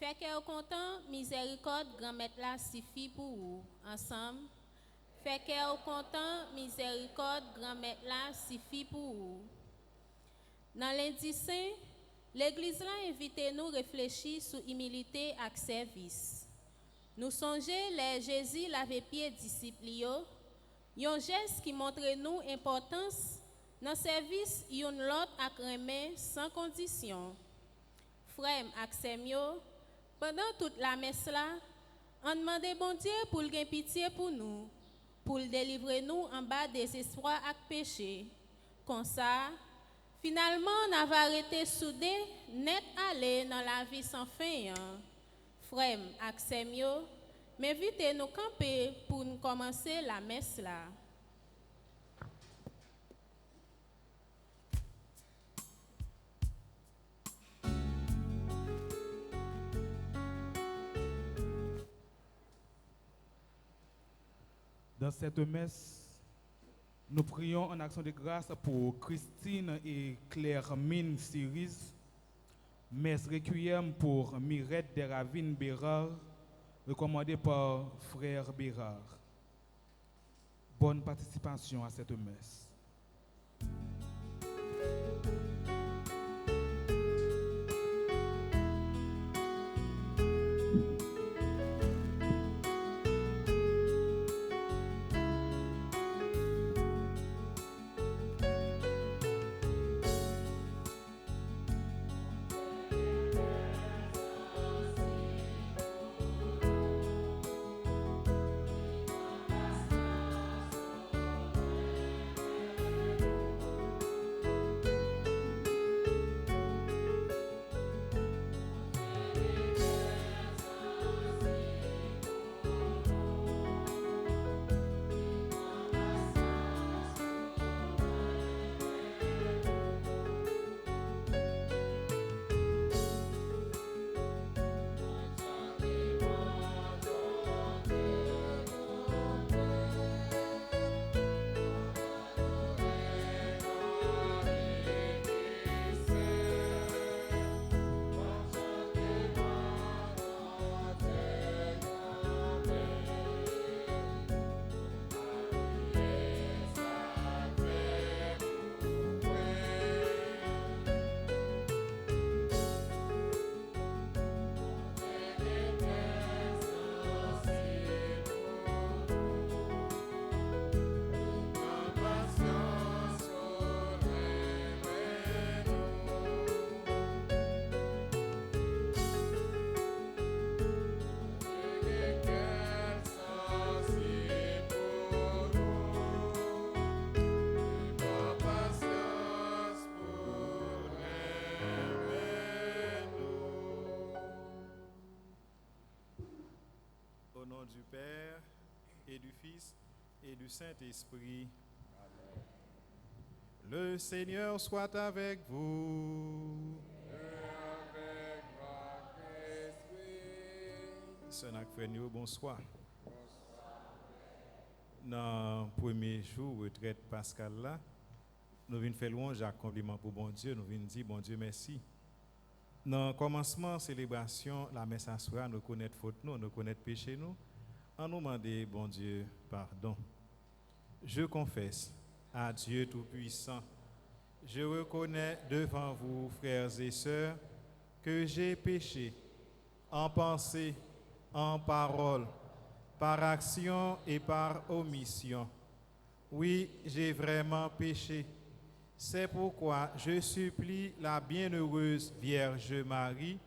Fait cœur content, miséricorde, grand-mère là suffit pour vous. Ensemble. Fait cœur content, miséricorde, grand-mère là suffit pour vous. Dans lundi saint, l'Église là invite nous à réfléchir sur humilité et service. Nous songeons les Jésus lave pied disciples, un geste qui montre nous l'importance dans le service yon l'autre à remet sans condition. Frère Axemio, pendant toute la messe là, on demande bon Dieu pour le pitié pour nous, pour le délivrer nous en bas des espoirs et péchés. Comme ça, finalement, on avait arrêté soudé, net aller dans la vie sans fin. Frère Axemio, m'invitez nous camper pour nous commencer la messe là. Dans cette messe, nous prions en action de grâce pour Christine et Claire-Mine Cerise, messe requiem pour Mirette de Ravine Bérard, recommandée par Frère Bérard. Bonne participation à cette messe. Au nom du Père et du Fils et du Saint-Esprit. Amen. Le Seigneur soit avec vous. Et avec votre esprit. Sœur Nakfrenio, bonsoir. Dans le premier jour de retraite pascal là, nous venons faire louange à compliment pour bon Dieu, nous venons dire bon Dieu merci. Dans le commencement de la célébration, la messe à soir, nous connaissons faute nous connaissons péché nous, en nous demandant bon Dieu pardon. Je confesse à Dieu Tout-Puissant, je reconnais devant vous, frères et sœurs, que j'ai péché en pensée, en parole, par action et par omission. Oui, j'ai vraiment péché. C'est pourquoi je supplie la bienheureuse Vierge Marie,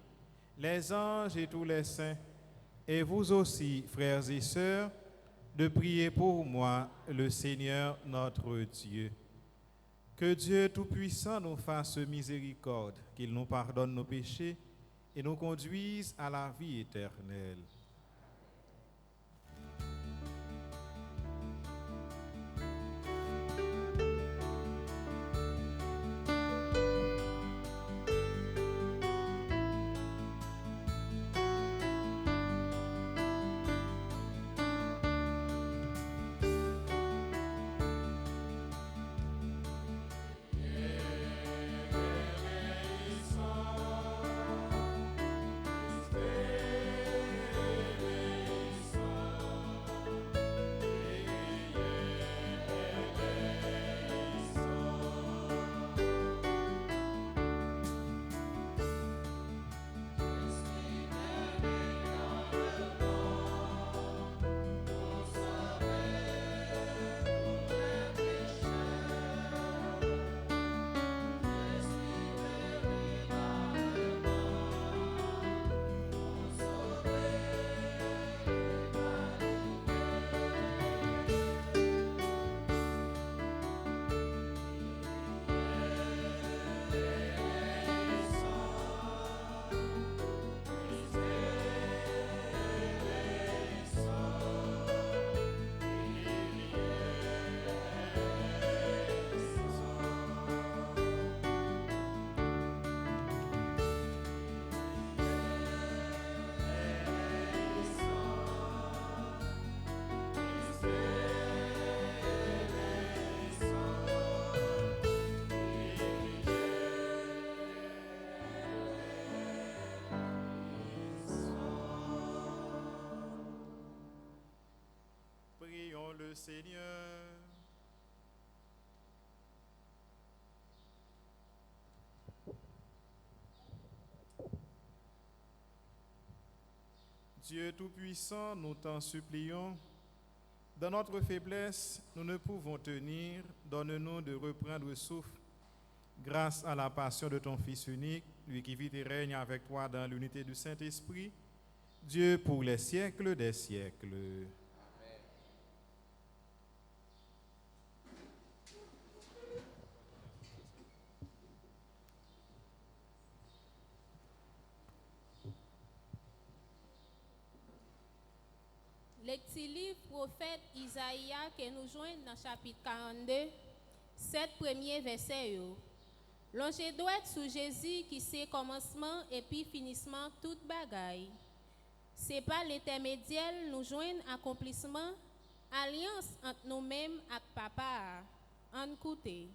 les anges et tous les saints, et vous aussi, frères et sœurs, de prier pour moi, le Seigneur notre Dieu. Que Dieu Tout-Puissant nous fasse miséricorde, qu'il nous pardonne nos péchés et nous conduise à la vie éternelle. Stay Seigneur. Dieu Tout-Puissant, nous t'en supplions. Dans notre faiblesse, nous ne pouvons tenir. Donne-nous de reprendre le souffle grâce à la passion de ton Fils unique, lui qui vit et règne avec toi dans l'unité du Saint-Esprit, Dieu pour les siècles des siècles. Lecture livre prophète Isaïe que nous joignons dans chapitre 42, 7 premiers versets. L'ange doit être sous Jésus qui c'est commencement et puis finissement toute bagaille. C'est par l'intermédiaire nous joignons accomplissement, alliance entre nous-mêmes et papa. En écoutez.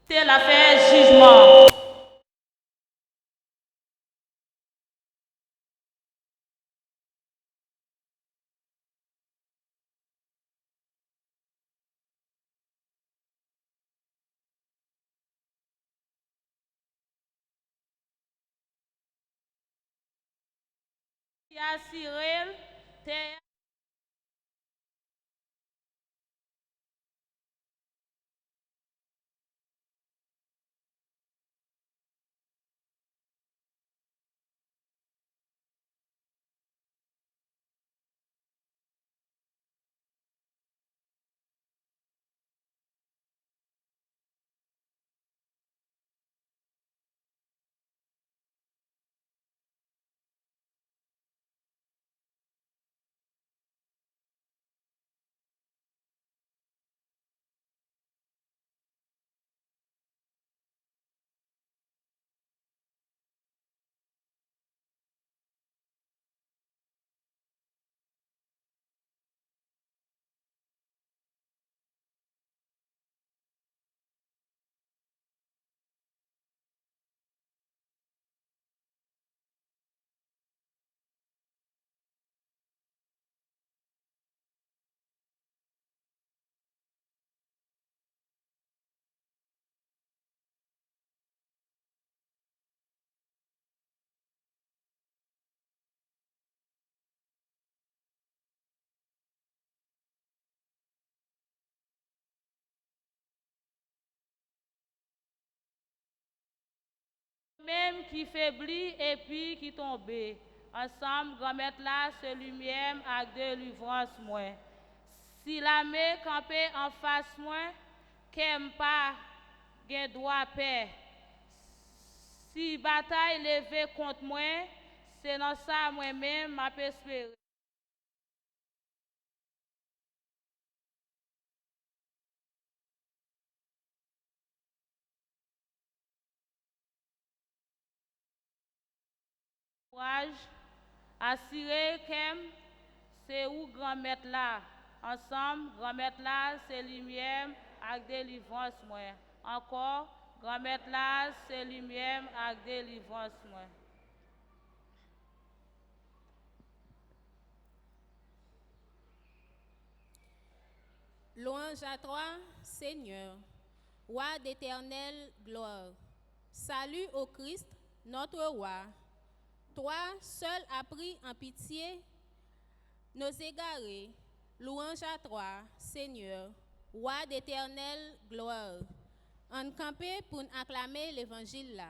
C'est l'affaire jugement. Il y a Cyril, terre. Même qui faiblit et puis qui tombe. Ensemble, grand-mère là, c'est lui-même avec délivrance moins. Si la main campée en face moins, qu'aime pas, gain droit paix. Si bataille levée contre moi, c'est dans ça moi-même m'a espéré. Courage, assurer qu'aime, c'est où grand-mère là. Ensemble, grand-mère là, c'est lui-même avec délivrance moins. Encore, grand-mère là, c'est lui-même avec délivrance moins. Louange à toi, Seigneur. Roi d'éternelle gloire. Salut au Christ, notre roi. Toi seul as pris en pitié nos égarés. Louange à toi, Seigneur, roi d'éternelle gloire. En campé pour acclamer l'évangile là.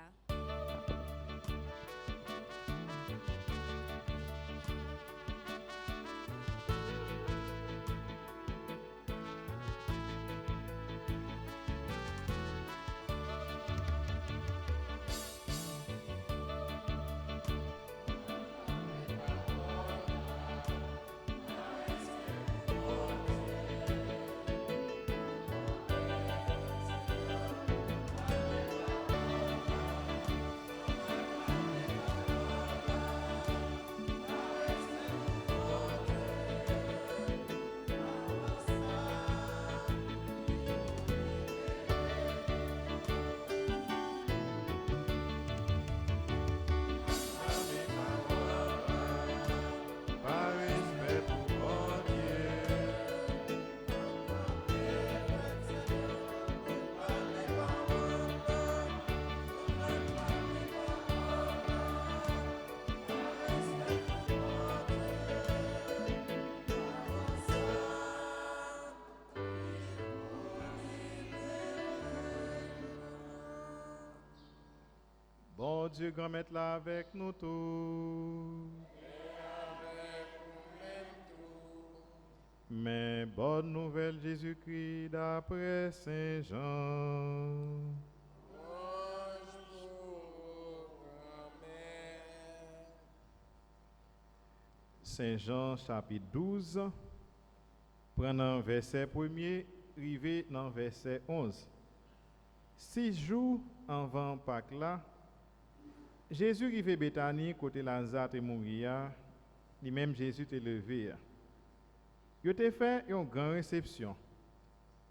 Bon Dieu, grand maître là avec nous tous. Mais bonne nouvelle Jésus-Christ d'après Saint Jean. Saint Jean chapitre 12, prenant verset 1er, rivé dans verset 11. 6 jours avant Pâques là, Jésus rivé Béthanie côté Lazare te mourir, lui-même Jésus te levé. Yo te fait une grande réception.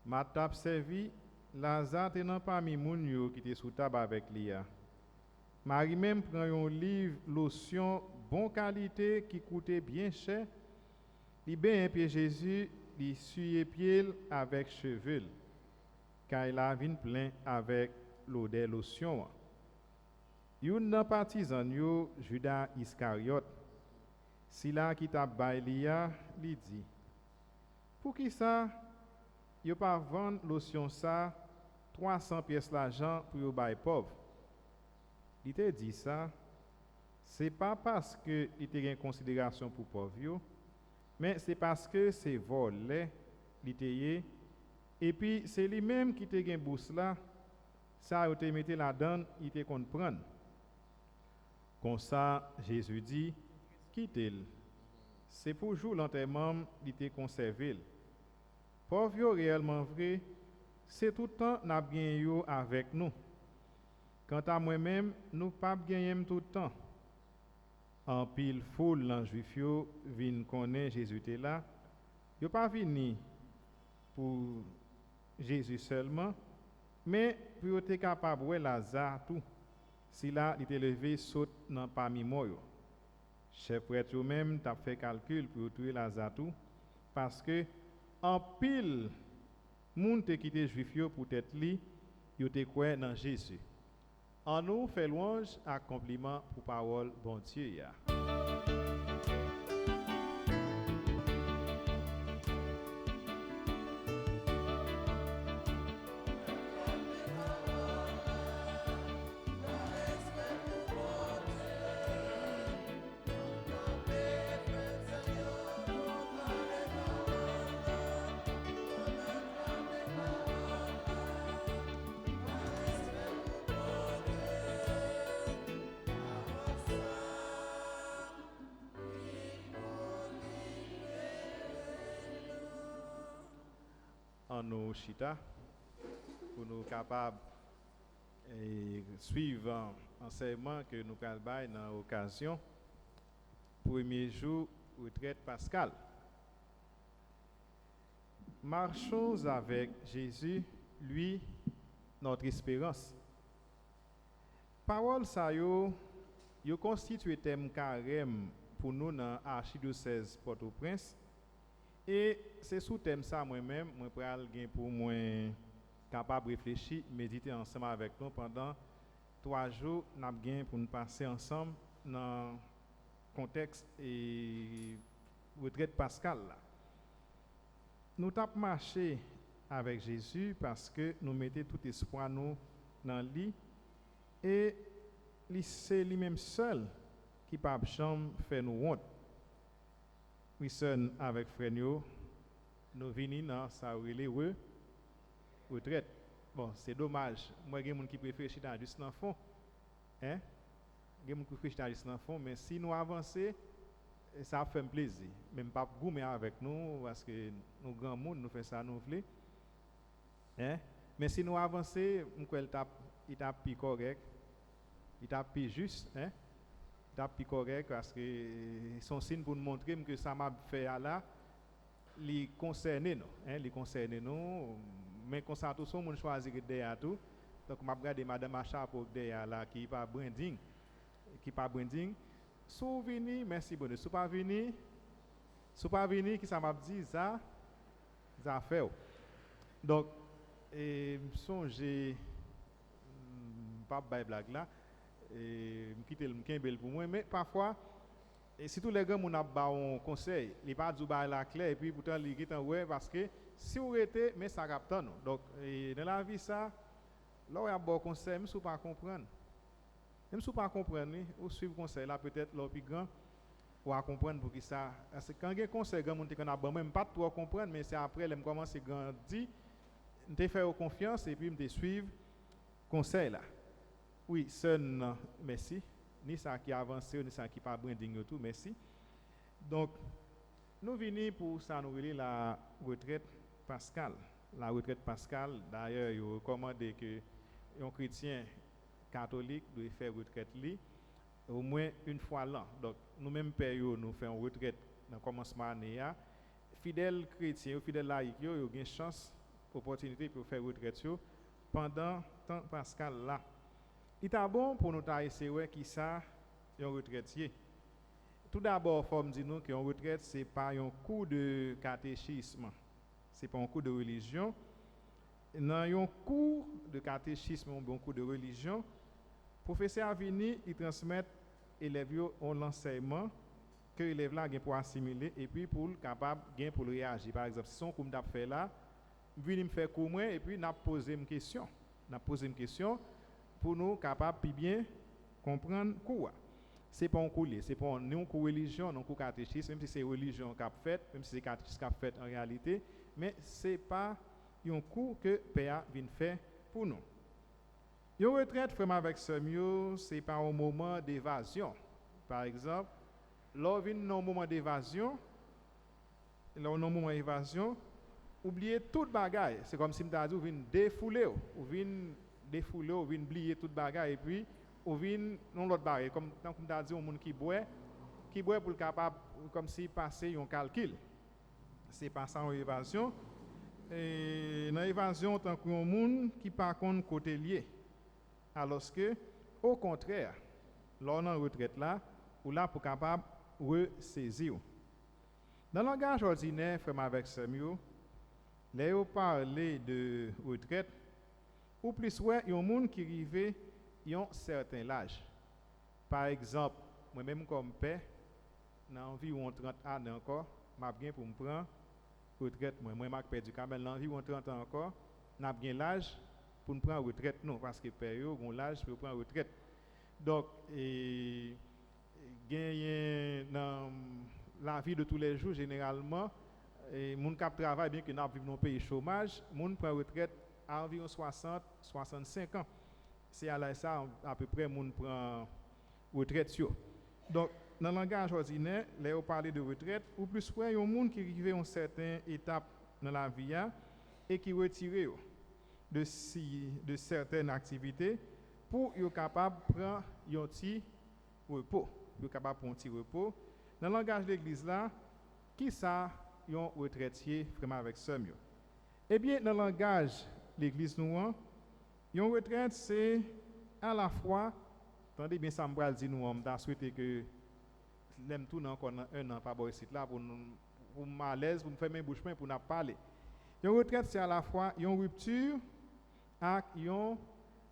Marthe a servi, Lazare te nan parmi moun yo qui te sous table avec lui. Marie même prend un livre lotion bon qualité qui coûtait bien cher. Li ben pied Jésus, li suye pied avec cheveux. Car il a vin plein avec l'odeur lotion. Yon nan partisan yo, Judas Iscariot, si la qui t'a bay liya, li dit, pour qui ça, yo pas vendre lotion ça, 300 pièces l'argent pour yo bay pauvre. Il te dit ça, c'est pas parce que il te gen considération pour pauvre yo, mais c'est parce que c'est volé, li te yé, et puis c'est lui-même qui te gen bourse là, ça yo te mette la donne, il te comprendre. Comme ça, Jésus dit, quittez-le. C'est pour jour l'enterrement, il était conservé. Pauvre réellement vrai, c'est tout le temps n'a bien yo avec nous. Quant à moi-même, nous pas gagner tout le temps. En pile foule dans juif yo vinn connaît Jésus était là. Yo pas vini pour Jésus seulement, mais pour être capable de Lazare tout. Si là, il était levé, saute dans parmi moi. Chef prêtre même t'a fait calcul pour tuer Lazare tout, parce que en pile, moun te quitté juif yo pour tête li, yo te croit dans Jésus. En nous fait louange à compliment pour parole bon Dieu ya. En nous chita pour nous capables de suivre l'enseignement que nous allons faire dans l'occasion premier jour retraite pascale. Marchons avec Jésus, lui, notre espérance. Parole ça yo constitue thème carême pour nous dans l'archidiocèse Port-au-Prince. Et c'est sous thème ça moi-même, moi pral gen pour moi capable de réfléchir, méditer ensemble avec nous pendant 3 jours. Nous avons gagné pour nous passer ensemble dans le contexte et retraite pascale. Nous avons marché avec Jésus parce que nous mettons tout espoir nous dans lui et c'est lui-même seul qui ne peut jamais faire nous honte. Oui, seul avec frère nous venons dans sa retraite. Bon, c'est dommage. Moi, il y a des gens qui préfèrent chiter juste dans le fond. Hein? Il y a des gens qui préfèrent chiter juste dans le fond. Mais si nous avançons, ça fait plaisir. Même pas goûter avec nous, parce que nous, grand monde, nous faisons ça, nous voulons. Hein? Mais si nous avançons, il tape plus correct. Il tape plus juste. Hein? Il tape plus correct parce que son signe pour nous montrer que ça m'a fait là, il concerne nous. Hein? Il concerne nous. Mais quand ça tout le monde choisit derrière tout, donc je regarde madame Acha pour derrière là qui pas branding, Souvenir, merci bonheur. Si pas venir, qui ça m'a dit ça fait. Donc songez pas de blague là, et me quitter le Kimbel pour moi, mais parfois et si tous les gars mon a un conseil, il pas du bail la clé et puis pourtant il est en ouais parce que si vous êtes mais ça capte nous. Donc dans la vie ça là il y a bon conseil même si vous pas comprendre. Même si vous pas comprendre, ou suivre conseil là peut-être là plus grand ou à comprendre pour qui ça parce que quand il y a conseil grand monde qu'on a bon même pas trop comprendre mais c'est après les commencer grandir, me faire confiance et puis me suivre conseil là. Oui, seul merci. Ni ça qui avance, ni ça qui pas branding tout, merci. Donc, nous venons pour ça, nous relire la retraite pascale. La retraite pascale, d'ailleurs, il recommande que un chrétien catholique doit faire retraite au moins une fois l'an. Donc, nous-mêmes, période, nous faisons retraite dans le commencement de l'année. Fidèles chrétiens ou fidèles laïcs, ils ont une chance, opportunité pour faire retraite pendant le temps pascal là. Il est bon pour nous essayer qui ça un retraitier. Tout d'abord, il faut me dire que une retraite c'est pas un cours de catéchisme, c'est pas un cours de religion. Dans un cours de catéchisme ou un cours de religion, professeur à venir, il transmet élèves l'enseignement que l'élève là pour assimiler et puis pour capable gain pour réagir. Par exemple, si son cours m'a fait là, venir me faire cours moi et puis n'a poser une question. Pour nous capables de bien comprendre quoi. C'est pas un cours, c'est pas un cours religion, non cours catéchisme, même si c'est religion qu'a fait, même si c'est catéchisme qu'a fait en réalité, mais c'est pas un cours que PA vient faire pour nous. Une retraite vraiment avec ce mieux, c'est pas un moment d'évasion. Par exemple, lors d'un moment d'évasion, oubliez toute bagaille. C'est comme si m'ta dit ou vinn défouler ou vinn oublier toute bagaille et puis ou vinn non l'autre bagaille comme m'ta dit un monde qui boit pour capable comme si passer un calcul. C'est pas ça en évasion. Et dans l'évasion tant qu'un monde qui par contre côté lié. Alors que au contraire, lors dans retraite là, ou là pour capable ressaisir. Dans le langage ordinaire, frère avec Samuel, là où parler de retraite, ou plus ouais, il y a un monde qui arrive à un certain âge. Par exemple, moi-même comme père, dans environ 30 ans encore, m'a bien pour me prendre retraite. Moi m'a perdu quand même dans environ 30 ans encore, n'a bien l'âge pour me prendre retraite non parce que père yo gon l'âge pour prendre retraite. Donc gagner dans la vie de tous les jours généralement et moun k'ap travail bien que n'a vivre dans un pays chômage, moun prend retraite à environ 60-65 ans. C'est à là ça à peu près moun prend retraite sur. Donc dans le langage ordinaire, là on parle de retraite ou plus ouais un monde qui arrive à une certaine étape dans la vie et qui retire de certaines activités pour être capable de prendre un petit repos. Pour être capable de prendre un petit repos. Dans le langage de l'église là, qui ça un retraitier vraiment avec ça mieux? Eh bien, dans le langage de l'église nous, une retraite c'est à la fois, attendez bien ça me dit nous, on a souhaité que l'aime tout encore un an pas boire ici là pour malaise, pour me faire mes bouche pour nous parler. Une retraite c'est à la fois une rupture avec un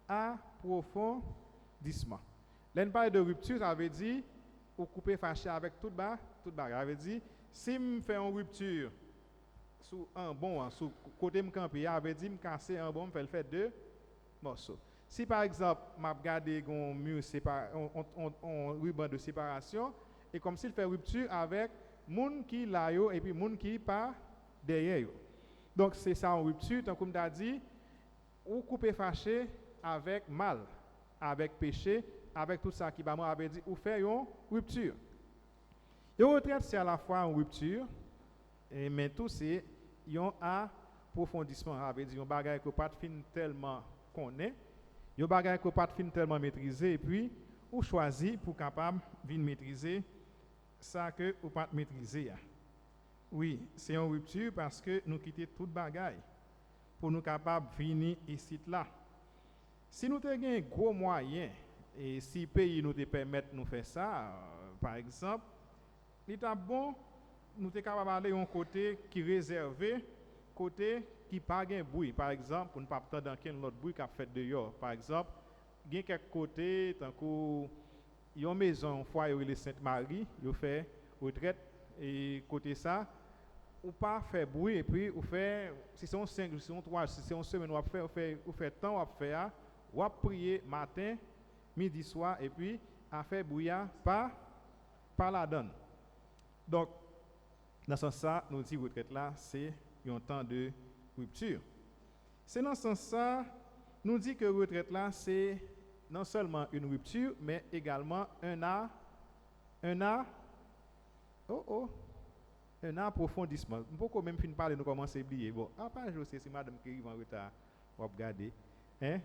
approfondissement. L'on parle de rupture, ça veut dire ou couper fâché avec tout bagarre. Ça veut dire si je fais une rupture sous un bon, sous côté me camper, ça veut dire me casser un bon, me faire deux morceaux. Si par exemple, m'a regardé un mur un ruban de séparation et comme s'il fait rupture avec moun qui là yo et puis moun qui pas derrière yo. Donc c'est ça en rupture, tant comme t'as dit, ou couper fâché avec mal, avec péché, avec tout ça qui va moi avait dit ou faire une rupture. Et retraite c'est à la fois une rupture et mais tout c'est un approfondissement, avait dit un bagage que pas fin tellement connaît, un bagage que pas fin tellement maîtriser et puis ou choisir pour capable venir maîtriser ça que ou pas maîtriser. Oui, c'est une rupture parce que nous quittons toute bagaille pour nous capables venir ici là. Si nous avons un gros moyen et si le pays nous permet de nous faire ça, par exemple, il est bon nous sommes capables d'aller un côté qui est réservé, côté qui n'a pas de bruit. Par exemple, pour ne pas attendre dans quel autre bruit qu'a fait dehors. Par exemple, il y a quelques côtés, tant qu'il y a une maison, une fois il y a Sainte-Marie, il fait retraite et côté ça, ou pas faire bruit et puis ou faire si c'est un 5 si c'est un 3 si c'est une semaine ou faire temps ou faire ou prier matin midi soir et puis à faire bruit par la donne. Donc dans ce sens nous dit retraite là c'est un temps de rupture. C'est dans ce sens ça nous dit que retraite là c'est non seulement une rupture mais également un approfondissement. On peut même fin parler nous commencer à oublier. Bon, après je sais si madame qui arrive en retard, on va regarder. Hein?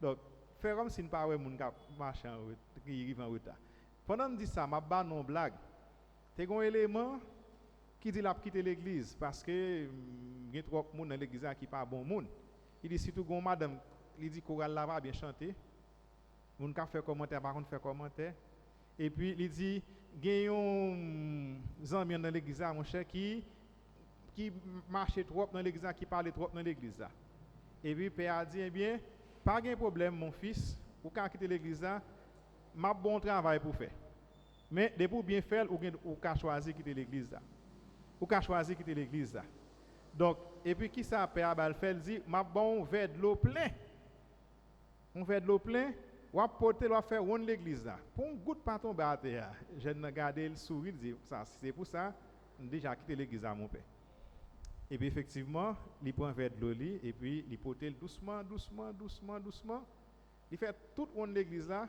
Donc, faire comme si nous pas ouais moun qui marche en retard, qui arrive en retard. Pendant que dit ça, m'a ba non blague. C'est un élément qui dit l'a quitter l'église parce que il y a trop monde dans l'église qui pas bon monde. Il dit surtout gon madame, il dit chorale là va bien chanter. Moun ka faire commentaire par contre faire commentaire. Et puis il dit gayon zanmi dans l'église mon cher qui marchait trop dans l'église qui parlait trop dans l'église. Et puis père a dit eh bien pas de problème mon fils, ou quand quitter l'église m'a bon travail pour faire. Mais de pour bien faire ou ka choisir quitter l'église là. Ou ka choisir quitter l'église là. Donc et puis qui ça père a fait dit m'a bon verre de l'eau plein. On verre de l'eau plein ou à porter ou faire one l'église là pour un goutte pas tomber à terre. Je regarder le sourire dit ça c'est pour ça déjà quitté l'église à mon père. Et puis effectivement, il prend un verre de l'eau et puis il porte doucement. Il fait toute one l'église là.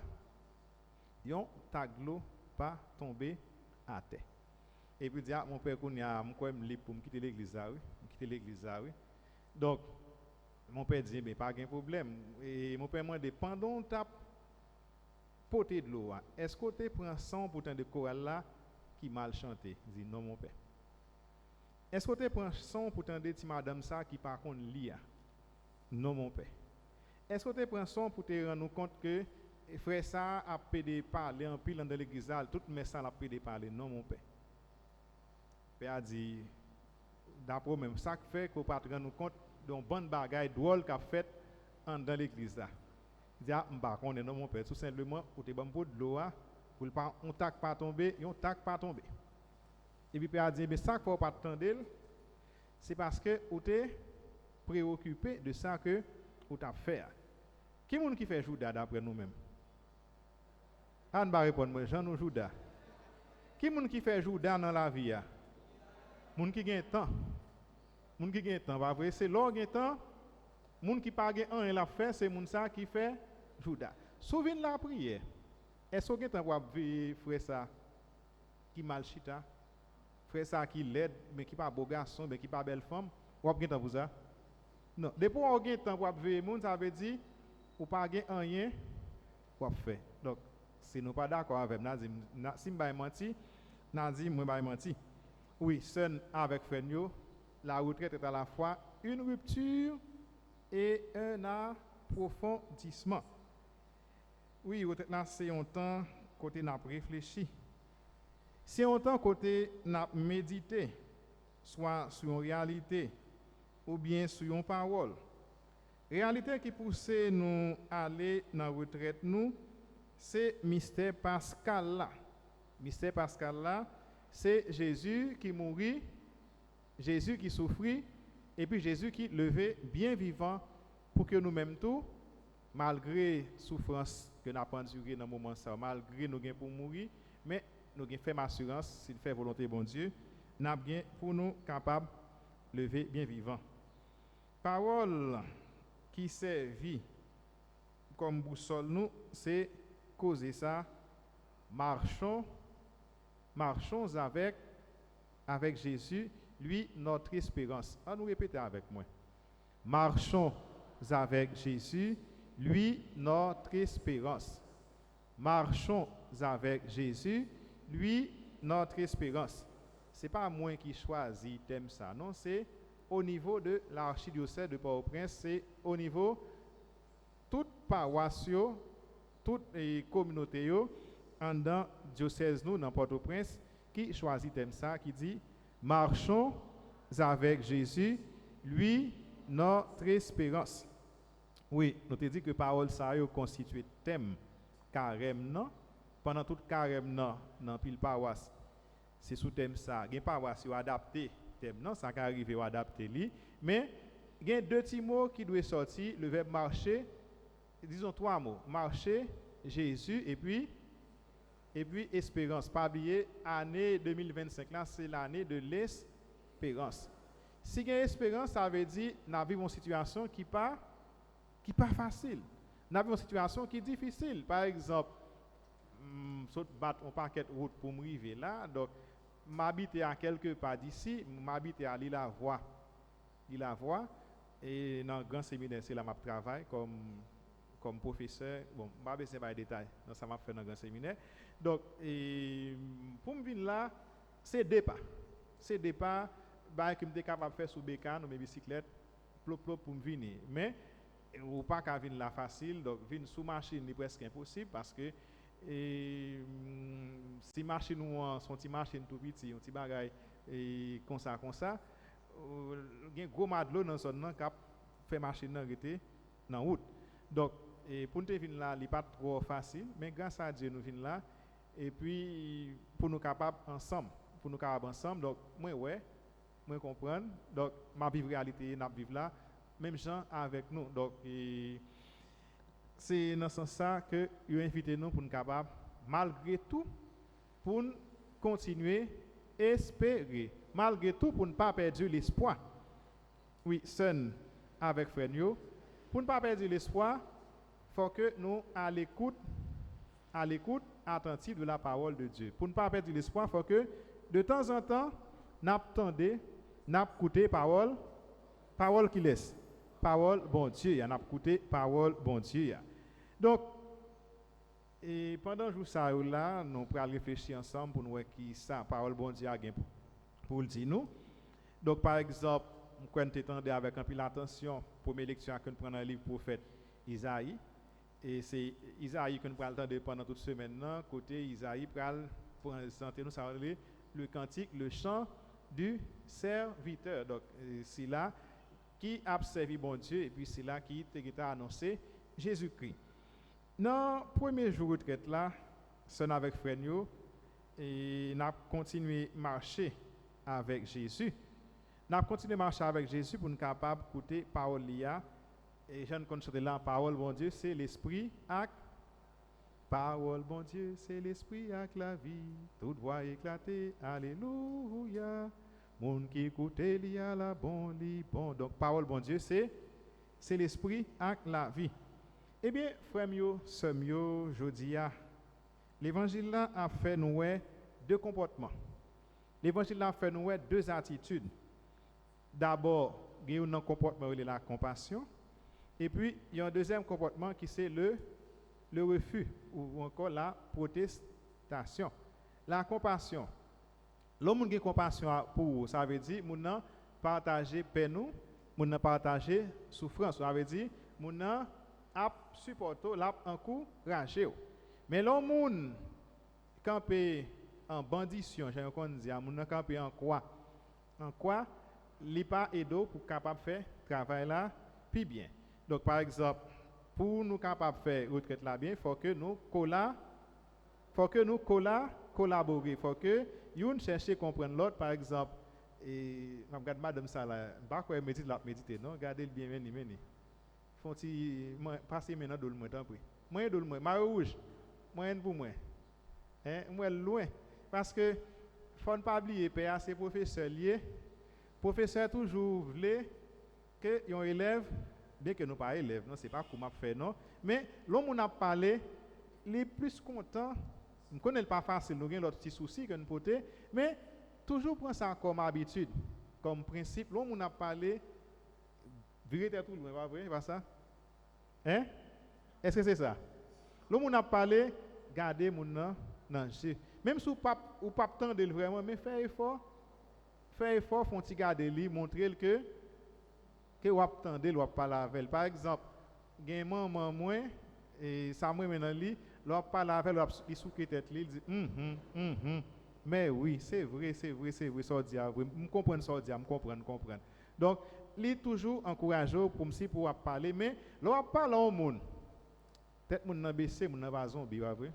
Yon tag l'eau pas tomber à terre. Et puis dit mon père qu'on y a moi libre pour me quitter l'église là oui. Donc mon père dit mais pas de problème et mon père m'a dit pendant tape porter de l'eau, est-ce que tu prends son pourtant de chorale là qui mal chanté? Il dit non mon père. Est-ce que tu prends son pourtant de madame ça qui par contre lit? Non mon père. Est-ce que tu prends son pour te rendre compte que frère ça a pédé parler en pile dans l'église tout mais ça a pédé parler? Non mon père. Père a dit d'après même ça fait qu'on pas te rendre compte d'un bon bagaille drôle qu'a fait dans l'église là. Il dit m'pa connait non mon père tout simplement pour te bon de l'eau pour pas on tac pas tomber, on tac pas tomber. Et puis père a dit mais ça faut pas attendre c'est parce que ou t'es préoccupé de ça que ou t'a fait. Qui monde qui fait Judas d'après nous-mêmes? Anne va répondre moi Jean nous Judas. Qui monde qui fait Judas dans la vie? Monde qui gagne temps. Moun qui gagne temps, pas vrai, c'est l'or gagne temps. Moun qui pas gagne un la fait, c'est moun ça qui fait Judas. Souviens la prière. Est-ce que gagne temps pour vivre frère ça qui mal chita? Frère ça qui laid mais qui pas beau garçon mais qui pas belle femme, ou gagne temps pour ça? Non, depuis on gagne temps pour vivre moun ça veut dire ou pas gagne rien pour faire. Donc si nous pas d'accord avec Nazim, si m'ba menti, Nazim moi ba menti. Oui, seul avec frère la retraite est à la fois une rupture et un approfondissement. Oui, retraite là c'est un temps côté n'a réfléchi. C'est un temps côté n'a médité, soit sur une réalité ou bien sur une parole. Réalité qui pousse nous à aller dans la retraite, nous, c'est mystère pascal là. Mystère pascal là, c'est Jésus qui mourit, Jésus qui souffrit, et puis Jésus qui levé bien vivant pour que nous-mêmes tout, malgré souffrance que nous avons enduré dans le moment ça, malgré nous avons pour mourir, mais nous avons fait assurance, s'il fait volonté bon Dieu, nous avons bien pour nous capables de lever bien vivant. Parole qui servit comme boussole nous, c'est causer ça, marchons avec Jésus, lui notre espérance. À nous répéter avec moi. Marchons avec Jésus, lui notre espérance. Marchons avec Jésus, lui notre espérance. C'est pas moi qui choisis thème ça, non, c'est au niveau de l'archidiocèse de Port-au-Prince, c'est au niveau toute paroisse, toute communauté en dans diocèse nous dans Port-au-Prince qui choisit thème ça qui dit marchons avec Jésus, lui notre espérance. Oui, nous te dit que parole ça yo constitué thème carême non pendant toute carême non dans pile paroisse. C'est sous thème ça, gen paroisse yo adapté thème non ça qui arrive ou adapter li, mais il y a deux petits mots qui doivent sortir, le verbe marcher, disons trois mots, marcher, Jésus et puis espérance. Pas oublier année 2025 là, c'est l'année de l'espérance. Si il y a espérance, ça veut dire nous vivons une situation qui pas facile. Nous vivons une situation qui est difficile. Par exemple, battre un paquet de route pour me arriver là, donc m'habite à quelque part d'ici, m'habite à l'île la voie et dans le grand séminaire c'est là que je travaille comme professeur. Bon, je ne vais pas besoin de détails, ça m'a fait dans le grand séminaire. Donc pour me venir là, c'est départ que je suis capable de faire sous bécane ou mes bicyclettes pour me venir. Mais ou pas qu'à venir là facile, donc venir sous machine c'est presque impossible parce que si machine ou son petit machine tout petit, un petit bagage et comme ça il y a un gros madlo dans son nom qui fait machine arrêter dans route. Donc pour nous venir là, il n'est pas trop facile, mais grâce à Dieu nous venons là et puis pour nous capables ensemble, donc moi comprendre. Donc ma vivre réalité, n'a vivre là même gens avec nous. Donc c'est dans ce sens que vous invitez nous pour nous capables malgré tout pour continuer espérer, malgré tout pour ne pas perdre l'espoir. Oui, seul avec frère nous, pour ne pas perdre l'espoir, il faut que nous à l'écoute attentive de la parole de Dieu. Pour ne pas perdre l'espoir, il faut que de temps en temps n'attendez, n'écoutez parole qui laisse. Parole bon Dieu, n'a écouté parole bon Dieu. Donc et pendant jour ça là, nous pourrons réfléchir ensemble pour nous voir qui ça parole bon Dieu a pour le dire nous. Donc par exemple, nous entendons avec un peu l'attention première lecture que nous prenons dans le livre prophète Isaïe et c'est Isaïe que nous prenons entendre pendant toute semaine là, côté Isaïe pour présenter nous ça le cantique, le chant du serviteur. Donc c'est là qui a servi bon Dieu et puis c'est là qui a annoncé Jésus-Christ. Dans le premier jour de retraite là, c'est avec frère nous et nous avons continué à marcher avec Jésus. Nous avons continué à marcher avec Jésus pour nous capables d'écouter la parole liа. Et je ne connais là, parole bon Dieu, c'est l'esprit avec parole bon Dieu, c'est l'esprit avec la vie. Toute voix éclatée, alléluia. Monde qui écoute lia la bon. Donc parole bon Dieu, c'est l'esprit avec la vie. Eh bien, frère mio, sœur mio, jodia, l'évangile là a fait nous deux comportements. L'évangile là a fait nous deux attitudes. D'abord, il y a un comportement de la compassion, et puis il y a un deuxième comportement qui c'est le refus ou encore la protestation. La compassion. L'homme qui a compassion pour vous, ça veut dire moun partager peine nous, moun partager souffrance, ça veut dire moun a supporter, l'a encourager. Mais l'homme campé en bandition, j'ai encore dit, moun campé en quoi li pas aido pour capable faire travail là puis bien. Donc, par exemple, pour nous capables de faire retraite là bien, il faut que nous collaborer. Il faut que nous cherchions à comprendre l'autre. Par exemple, et je regarde madame ça là, je ne sais pas méditer, non? Regardez le bien, meni. Font-ils passer maintenant dans le moins, tant pis. Moi, dans le moins, maillot rouge, moi, pour moi. Moi, loin. Parce que, il ne faut pas oublier, c'est professeur lié. Professeur toujours voulait que un élève, bien que nous pas élève, non, c'est pas comment faire non, mais l'homme a parlé, les plus content. Je connais pas facile, nous avons l'autre petit souci que nous porter, mais toujours prendre ça comme habitude, comme principe. L'homme a parlé, vérité tout loin, pas vrai, pas ça? Hein? Est-ce que c'est ça? L'homme a parlé, garder mon nom dans jeu. Même si vous ne pas tendre vraiment, mais faire effort, font il garder lui, montrer que vous attendez, vous parler avec elle. Par exemple, il maman moi et ça moi maintenant lui, vous parler avec elle, il souque tête lui, il dit mais oui, c'est vrai, ça dit vrai. Me comprendre ça dit, me comprendre. Donc, lui toujours encourageant pour parler, mais là parle au monde. Peut-être mon n'a baissé, mon n'a pas zombie, pas vrai?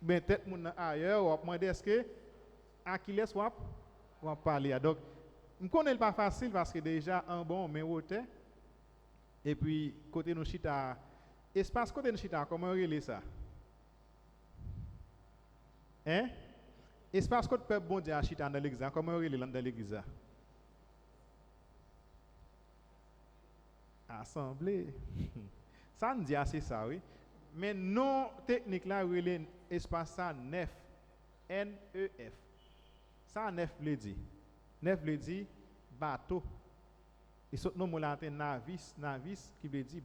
Mais peut-être mon ailleurs, on demander est-ce que Achilles va parler. Donc, je ne connais pas facile parce que déjà un bon mais hauteur. Et puis côté nous chita, espace côté nous chita, comment on relève ça? Hein? Espace côté peuple bon Dieu chita dans l'église, comment on relève dans l'église? Assemblée. Ça nous dit assez ça, oui. Mais non technique là relève espace ça neuf. N-E-F. Ça neuf veut dire. Neuf veut dire bateau. Et ce nom latin navis qui veut dire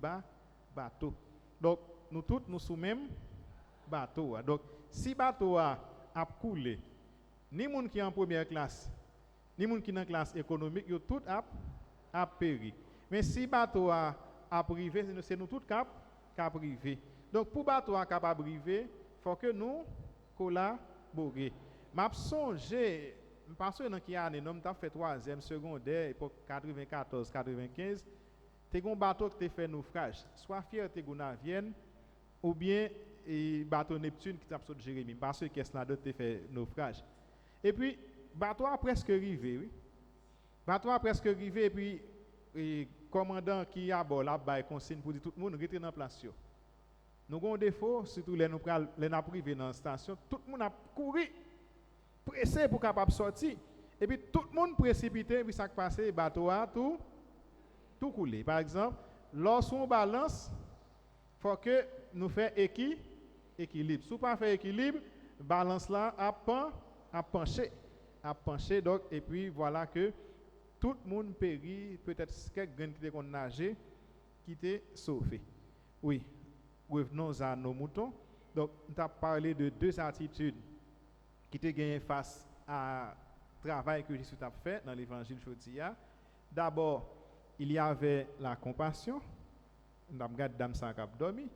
bateau. Donc nous tous nous sommes même bateau. Donc si bateau a coulé, ni moun qui en première classe, ni moun qui dans classe économique, yo tout a péri. Mais si bateau a privé, c'est nous tous cap privé. Donc pour bateau a capable privé, faut que nous collaborer. M'a songé parce que dans qui année nous t'a fait 3e secondaire époque 94 95 t'es un bateau qui t'a fait naufrage soit Fierté Gounavienne ou bien bateau Neptune qui t'a sauté Jérémie parce que qu'est-ce là d'autre t'a fait naufrage et puis bateau a presque arrivé oui bateau a presque arrivé et puis commandant qui a bord là bail consigne pour dire tout le monde rester dans place. Nous avons un défaut, surtout les nous privés dans la station, tout le monde a couru, pressé pour capable sortir. Et puis tout le monde précipité, puis ça qui passe, le bateau a tout coulé. Par exemple, lorsqu'on balance, il faut que nous fassions équilibre. Si on ne fait pas équilibre, balance là a penché. Donc, et puis voilà que tout le monde périt, peut-être quelqu'un qui était nagé, qui était sauvé. Oui. Revenons à nos moutons. Donc, nous avons parlé de deux attitudes qui étaient gagnées face à travail que Jésus a fait dans l'évangile aujourd'hui. D'abord, il y avait la compassion. Nous avons regardé Dame qui a dormi.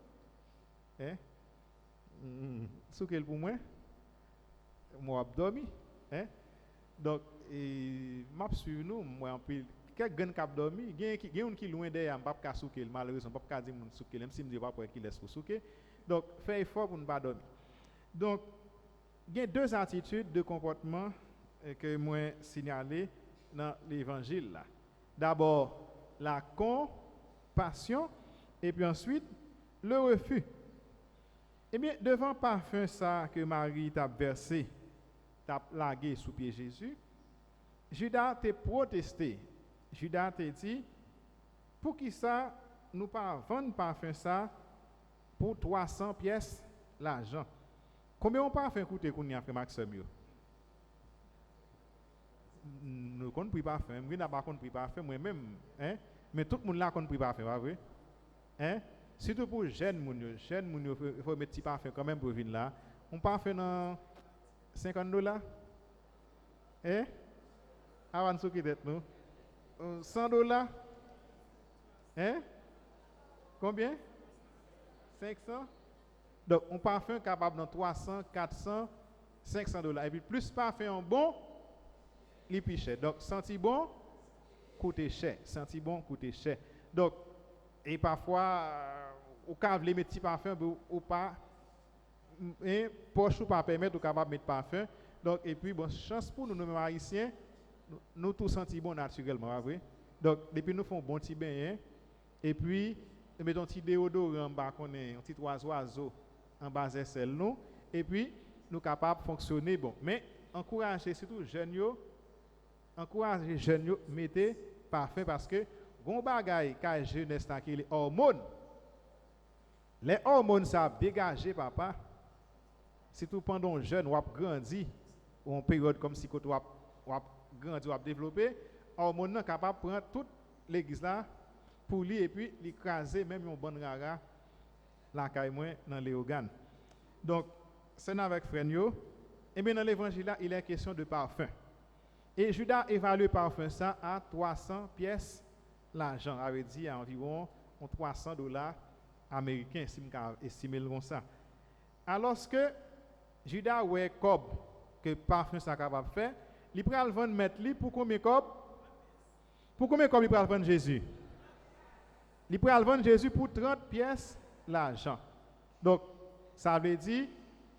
C'est quel pour moi? Moi, j'ai dormi. Donc, je suis nous, moi, en pile. Quelqu'un qui a dormi, il y a un qui est loin derrière, je ne peux pas souquer, malheureusement, je ne peux pas dire que je souquer, même si je ne dis pas qu'il laisse pour souquer. Donc, fais effort pour ne pas dormir. Donc, il y a deux attitudes de comportement que moi signalé dans l'évangile. D'abord, la compassion, et puis ensuite, le refus. Eh bien, devant parfum ça que Marie t'a versé, t'a lagué sous pied Jésus, Judas t'a protesté. Judas t'a dit, pour qui ça, nous pas vendre parfum ça pour 300 pièces l'argent. Combien on parfum coûte qu'on y a fait Maxime? Nous compte prix parfum, moi n'a pas compte prix parfum moi-même, hein? Mais tout le monde là compte prix parfum, pas vrai? Hein? Surtout pour jeunes moun, il faut mettre petit parfum quand même pour venir là. On parfum dans $50. Hein? Avant de s'occuper de nous. $100. Hein? Combien? 500? Donc, on parfum capable dans 300, 400, $500. Et puis, plus parfum en bon, il plus cher. Donc, senti bon, coûte cher. Senti bon, coûte cher. Donc, et parfois au cas les mettre petit parfum ou pas poche ou pas permettre ou capable mettre parfum. Donc et puis bon chance pour nous nous haïtiens nous tous sentis bon naturellement vrai. Donc depuis nous font bon petit bain et puis mettons petit déodorant en bas qu'on est un petit oiseau en bas aisselle nous et puis nous capables fonctionner bon mais encourager surtout jeunes yo encourager jeunes yo mettez parfum parce que gon bagay ka jeunesse ta qui les hormones ça dégagé papa surtout pendant jeune ou a grandi ou en période comme si quand ou a grandi ou a développé hormones nan capable prendre toute l'église là pour lui et puis l'écraser même un bon rara la caille moins dans les organes. Donc c'est avec Frenio et bien dans l'évangile là il est question de parfum. Et Judas évalue le parfum ça à 300 pièces l'argent avait dit à environ $300 américains estimé comme ça. Alors que Judas ouais cob que parfum ça capable faire, il pral vendre mettre li pour combien cob? Pour combien cob il pral vendre Jésus? Il pral vendre Jésus pour 30 pièces l'argent. Donc ça veut dire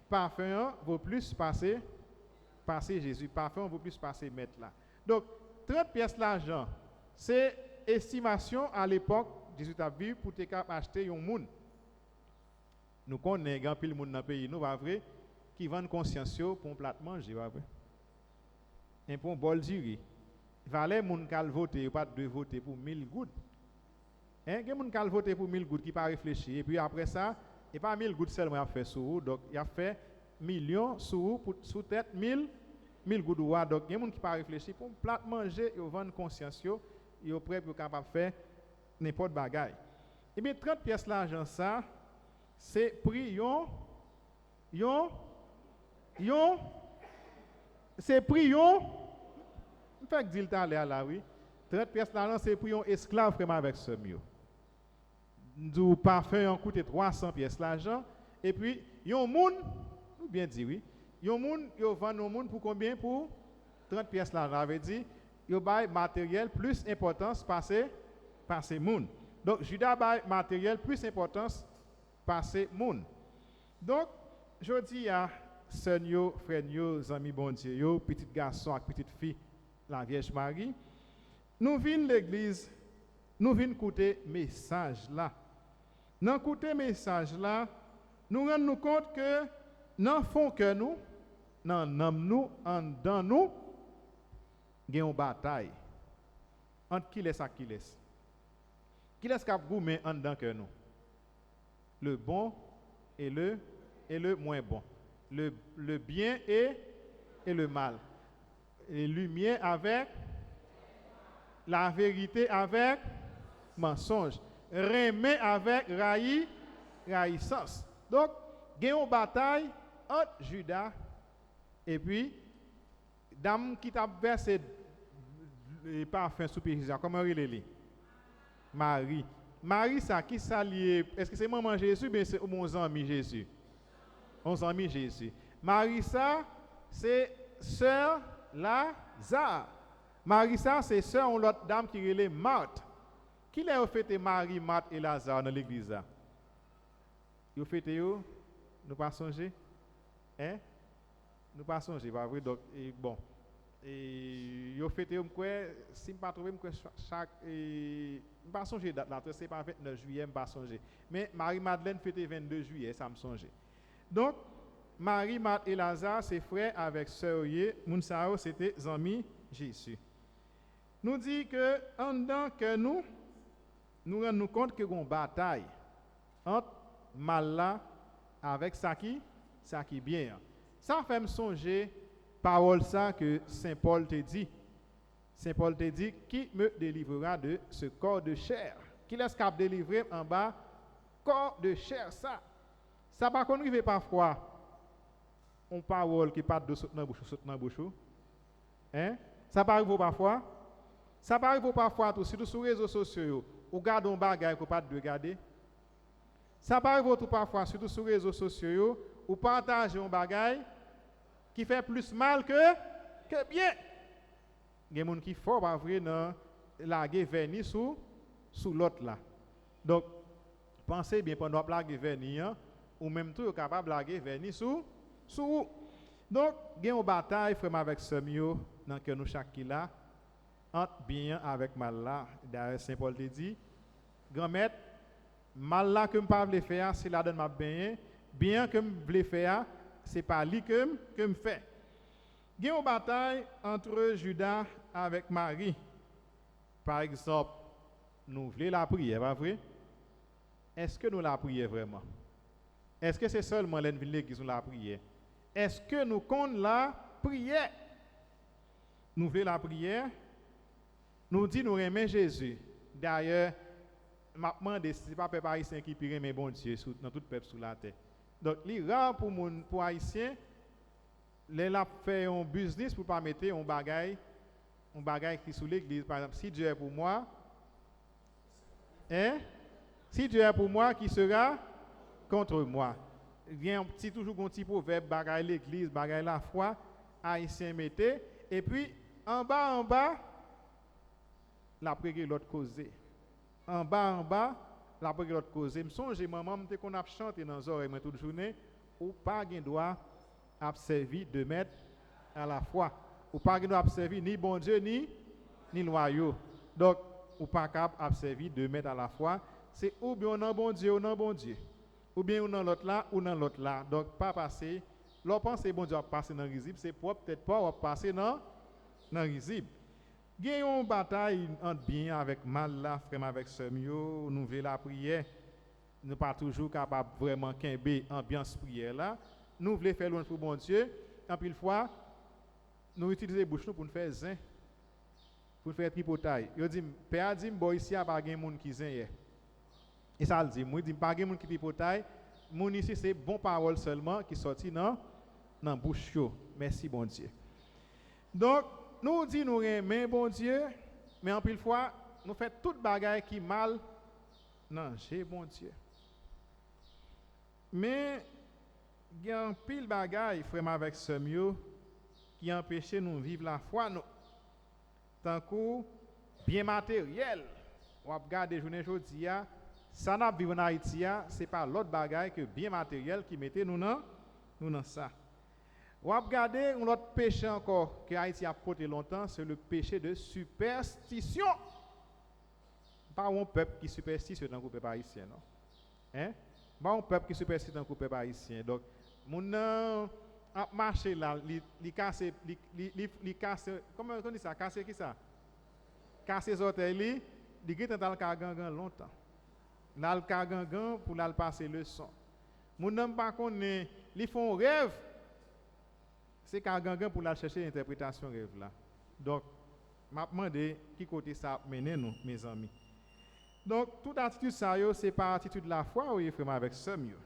parfum vaut plus passer Jésus. Parfum vaut plus passer mettre là. Donc 30 pièces l'argent, c'est estimation à l'époque Jésus a vu pour te acheter un monde. Nous connaissons grand pile monde dans le pays nous pas vrai qui vendent conscience pour un plat manger pas vrai. Et pour un bol d'iri. Valait moun kal voter pas de voter pour 1000 gouttes. Hein, gen moun kal voter pour 1000 gouttes qui pas réfléchir et puis après ça, et pas 1000 gouttes seulement a fait sur donc il a fait millions sur sous tête 1000 gouttes roi donc gen moun qui pas réfléchir pour un plat manger et vendre conscience yo prêt pour capable faire n'importe bagaille. Et bien 30 pièces l'argent ça c'est prix c'est prix fait dire le là oui 30 pièces l'argent c'est prix un esclave vraiment avec ce mieux. Du parfum coûte 300 pièces l'argent et puis yon moun ou bien dit oui yon moun yo vend un moun pour combien pour 30 pièces l'argent avait dit yo bail matériel plus importance passer moun. Donc Judas bail matériel plus importance passer moun. Donc je dis à sœur yo, frère yo, amis bon Dieu yo, petit garçon et petite fille la Vierge Marie, nous venons l'église, nous venons écouter message là. Dans écouter message là, nous rendons compte que dans fond que nous, dans nous, dans nous, il y a une bataille. Entre qui laisse à qui laisse? Qui laisse cap gourmet en dedans que nous? Le bon et le moins bon. Le bien et le mal. Et lumière avec la vérité avec mensonge. Remet avec raïssance. Donc, il y a une bataille entre Judas et puis dame qui t'a versé le parfum sous Jésus. Comment il est? Marie. Marie, ça qui s'allie? Est-ce que c'est maman Jésus ou bien c'est mon ami Jésus? Mon ami Jésus. Marie, ça, c'est sœur Lazare. Marie, ça, c'est sœur l'autre dame qui est Marthe. Qui l'a fêté Marie, Marthe et Lazare dans l'église? Vous fêtez où? Nous pas songer? Hein? Nous pas songer, pas vrai? Donc, bon. Et vous fêtez où? Si je ne pas trouver, chaque. Je pas songer date là, c'est pas 29 juillet, je pas songer. Mais Marie-Madeleine fêtait 22 juillet, ça me songe. Donc, Marie, Marthe et Lazare, c'est frères avec sœur Mounsao, c'était amis Jésus. Nous dit que, en dedans que nous rendons compte que une bataille entre mal là avec ça qui bien. Ça fait me songer parole ça que Saint Paul te dit. Saint Paul te dit qui me délivrera de ce corps de chair. Qui laisse cap délivrer en bas corps de chair ça. Ça pas qu'on arrive parfois. On parole qui pas de saute dans bouche, hein? Ça pas arrive parfois. Ça pas arrive parfois tout surtout sur les réseaux sociaux. Ou garde un bagage qu'on pas de regarder. Ça pas arrive tout parfois surtout sur les réseaux sociaux ou partager un bagage qui fait plus mal que bien. Il y a des gens qui font pas vrai dans la vernis sous l'autre là. Donc, pensez bien pendant blaguer vernis, ou même tout capable de blaguer vernis sous. Donc, il y a une bataille, frère, avec Semio, dans que nous chaque qui là, entre bien avec mal là. D'ailleurs, Saint Paul te dit, grand-mère, mal là que je ne pas faire, c'est là donne ma bien que je veux faire, c'est pas lui que je fais. Il y a une bataille entre Judas avec Marie. Par exemple, nous voulons la prière, pas vrai? Est-ce que nous la prions vraiment? Est-ce que c'est seulement l'église qui nous la prière? Est-ce que nous comptons la prière? Nous voulons la prière. Nous disons nous aimons Jésus. D'ailleurs, m'a demandé si ce n'est pas peuple haïtien qui pire mais bon Dieu dans tout peuple sur la terre. Donc, l'Iran pour haïtien, les a fait un business pour pas mettre un bagage qui sous l'église. Par exemple, si Dieu est pour moi, si Dieu est pour moi, qui sera contre moi? Il y a un petit toujours un petit proverbe bagage l'église, bagage la foi, haïtien mettez, et puis en bas, la prière l'autre causé. En bas, la prière l'autre causé. Me songe maman me qu'on a chanté dans oreilles moi toute journée, ou pas gain droit à servir de maître à la fois. Ou pas gain droit à servir ni bon Dieu ni loyaux. Donc ou pas capable à servir de maître à la fois, c'est ou bien on a bon Dieu ou non bon Dieu. Ou bien on dans l'autre là ou dans l'autre là. Donc pas passer, l'on pense bon Dieu va passer dans risible, c'est peut-être pas va passer dans risible. Il y a une bataille entre bien avec mal là, frère avec Semio, nous voulons la prière. Nous pas toujours capable vraiment qu'aimer ambiance prière là. Nous voulons faire loin pour bon Dieu. En pile fois, nous utilisons bouche nous pour nous faire zin, pour faire tripotaille. Yo dit père dit bon ici a pas gen monde qui zin hier. Et ça le dit, moi dit pas gen monde qui tripotaille. Moun ici c'est bon parole seulement qui sorti dans bouche yo. Merci bon Dieu. Donc nous disons nous aimons bon Dieu, mais en pile fois, nous faisons toute bagaille qui mal. Non, j'ai bon Dieu. Mais il y a un pile bagaille, frère avec Semio, qui empêche nous de vivre la foi. Tant que bien matériel. On regarde les journées aujourd'hui, ça n'a pas en Haïti, ce n'est pas l'autre bagaille que bien matériel qui mettait nous dans ça. On va regarder un autre péché encore que Haïti a porté longtemps, c'est le péché de superstition. Pas un peuple qui superstitieux dans le peuple haïtien, non? Hein? Pas un peuple qui superstitieux dans le peuple haïtien. Donc, mon a marché là, il casse, comment on dit ça? Casser qui ça? Casser les hôtels, il est dans le cargangan longtemps. Dans le cargangan pour aller passer le son. Mon n'a pas connaît, ils font rêve. C'est qu'à gangan pour la chercher l'interprétation rêve là. Donc, m'a demandé qui côté ça mener nous, mes amis. Donc, toute attitude ça c'est pas attitude de la foi ou frère avec Semio.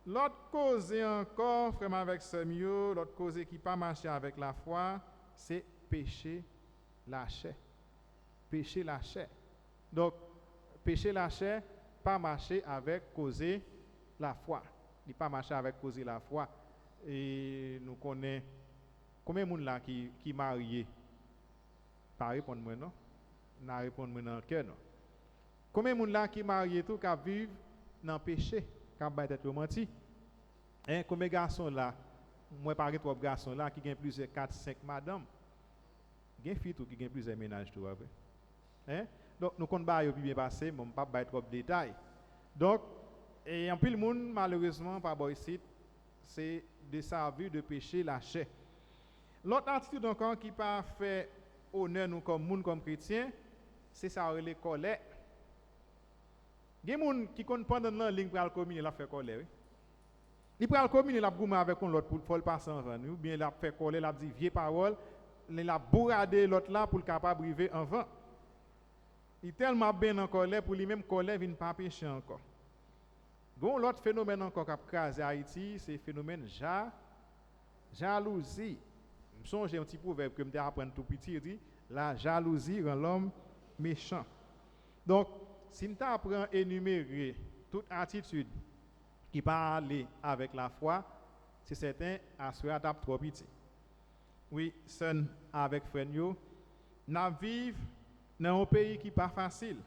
L'autre cause encore frère avec Semio, l'autre cause qui pas marcher avec la foi, c'est péché la chair. Péché la chair. Donc, péché la chair pas marcher avec causer la foi. Il pas marcher avec causer la foi. Et nous connaissons combien de monde là qui marié. Pas répondre moi non. N'a répondre moi dans le cœur non. Combien de monde là qui marié tout qui vivent dans le péché, qui va être menti. Hein, combien de garçons là, moi pas trop garçons là qui gagnent plusieurs 4 5 madame. Gagne filles tout qui gagnent plusieurs ménages tout après. Hein? Donc nous compte ba yo bien passé, mais pas ba trop de détails. Donc et en plus le monde malheureusement pas boy ici, c'est de servir de péché la chair. L'autre attitude encore qui pas fait honneur nous comme monde comme chrétien, c'est ça les colère. Il y a des gens qui comptent pendant la ligne pour la communier, la fait colère. Il prend la communier, la goûme avec l'autre pour le passer en vent. Ou bien la fait colère, la dit vieille parole, la bourrader l'autre là pour le capable arriver en vent. Il est tellement bien en colère pour lui-même colère vient pas pécher encore. Bon, l'autre phénomène encore qui a crasé Haïti, c'est le phénomène jalousie. Je me songe un petit proverbe que je apprends tout petit, il dit la jalousie rend l'homme méchant. Donc, si nous apprenons à énumérer toute attitude qui parle avec la foi, c'est certain à se adapter trop petit. Oui, son avec frère, nous vivons dans un pays qui n'est pas facile.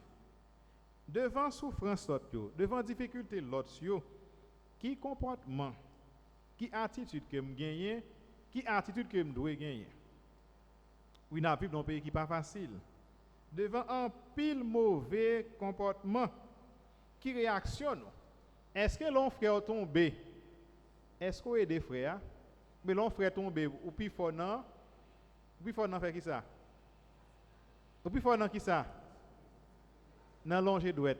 devant souffrance l'autre yo, devant difficulté l'autre yo, qui comportement, qui attitude que me gagner, qui attitude que me doit gagner. Oui, n'a plus dans un pays qui pas facile. Devant un pile mauvais comportement, qui réactionne. Est-ce que l'on frère tombé? Est-ce qu'on aide frère? Mais l'on frère tombé ou puis fort non? Ou puis fort non fait qui ça? Ou puis fort non qui ça? Nan longer douette.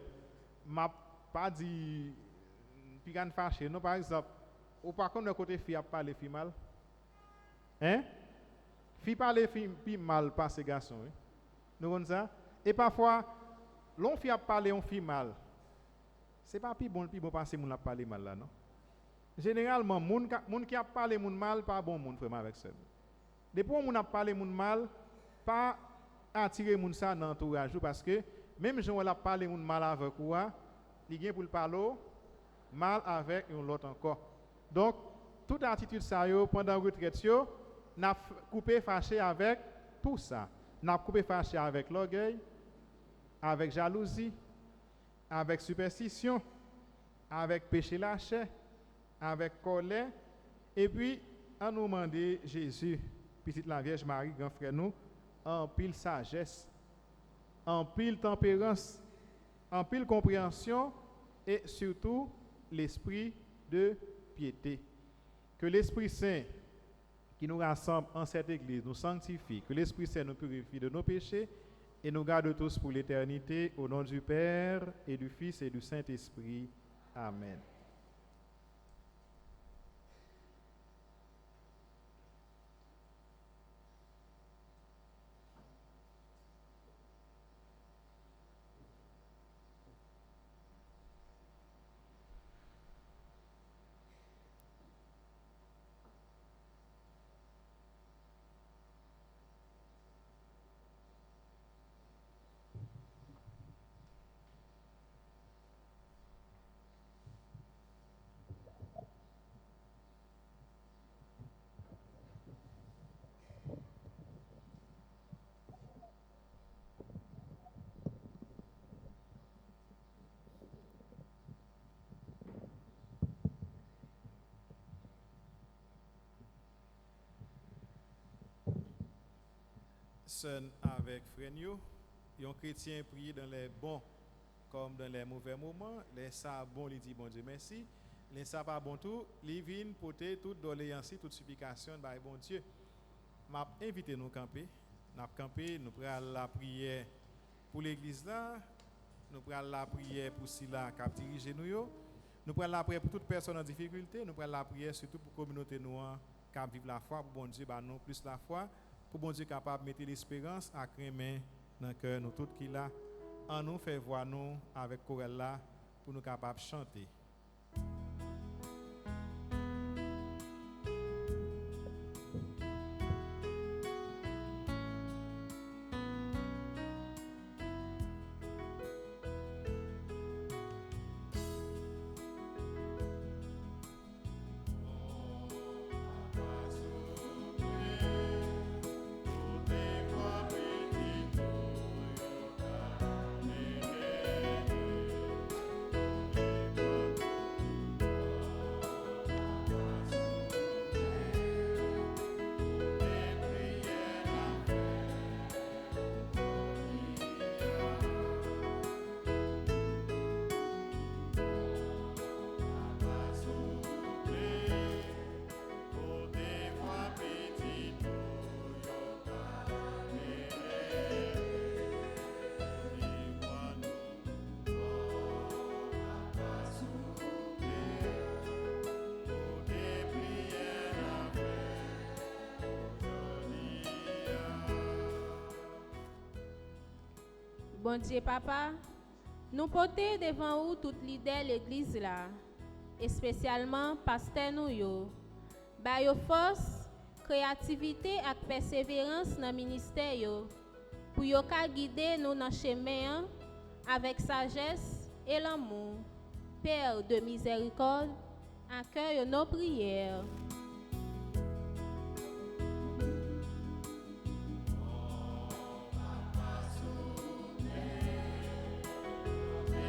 M'a pas dit puis gan fâché non par exemple. Ou par contre de côté fille a parlé fi mal. Hein? Fille parler fi mal par ces garçons. Hein? Nous connaissons ça? Et parfois l'on fille a parlé on fi mal. C'est pas plus bon passer moun a parler mal là non. Généralement moun qui a parlé moun mal pas bon moun vraiment avec ça. Depuis moun a parlé moun mal pas attirer moun ça dans entourage parce que même si on a parlé moun mal avec ou il vient pour le parler mal avec un l'autre encore. Donc toute attitude ça yo pendant retraite yo n'a coupé fâché avec tout ça. N'a coupé fâché avec l'orgueil, avec jalousie, avec superstition, avec péché lâché, avec colère, et puis on nous demande Jésus, petite la Vierge Marie, grand frère nous, en pile sagesse, en pile tempérance, en pile compréhension, et surtout l'esprit de piété. Que l'Esprit Saint qui nous rassemble en cette église nous sanctifie, que l'Esprit Saint nous purifie de nos péchés, et nous garde tous pour l'éternité, au nom du Père, et du Fils, et du Saint-Esprit. Amen. Seul avec Frenio, un chrétien prie dans les bons comme dans les mauvais moments, les ça bon, il dit bon Dieu merci, les ça pas bon tout, il vient porter toute doléance, toute supplication par bon Dieu. M'a invité nous camper, nous prenons la prière pour l'église là, nous prenons la prière pour Sila qui a dirigé nous prenons la prière pour toute personne en difficulté, nous prenons la prière surtout pour la communauté noire qui vivre la foi, pour bon Dieu, bah non plus la foi. Pour bon Dieu capable de mettre l'espérance à crémer dans le cœur nous tout qui là en nous fait voir nous avec chorale là pour nous capables de chanter. Bon Dieu, papa, nous portons devant vous toute l'idée de l'église là, et spécialement pasteur nous yo. Ba yo force, créativité et persévérance dans le ministère yo, pour yo ka guider nous dans le chemin avec sagesse et l'amour. Père de miséricorde, accueille nos prières. Amen.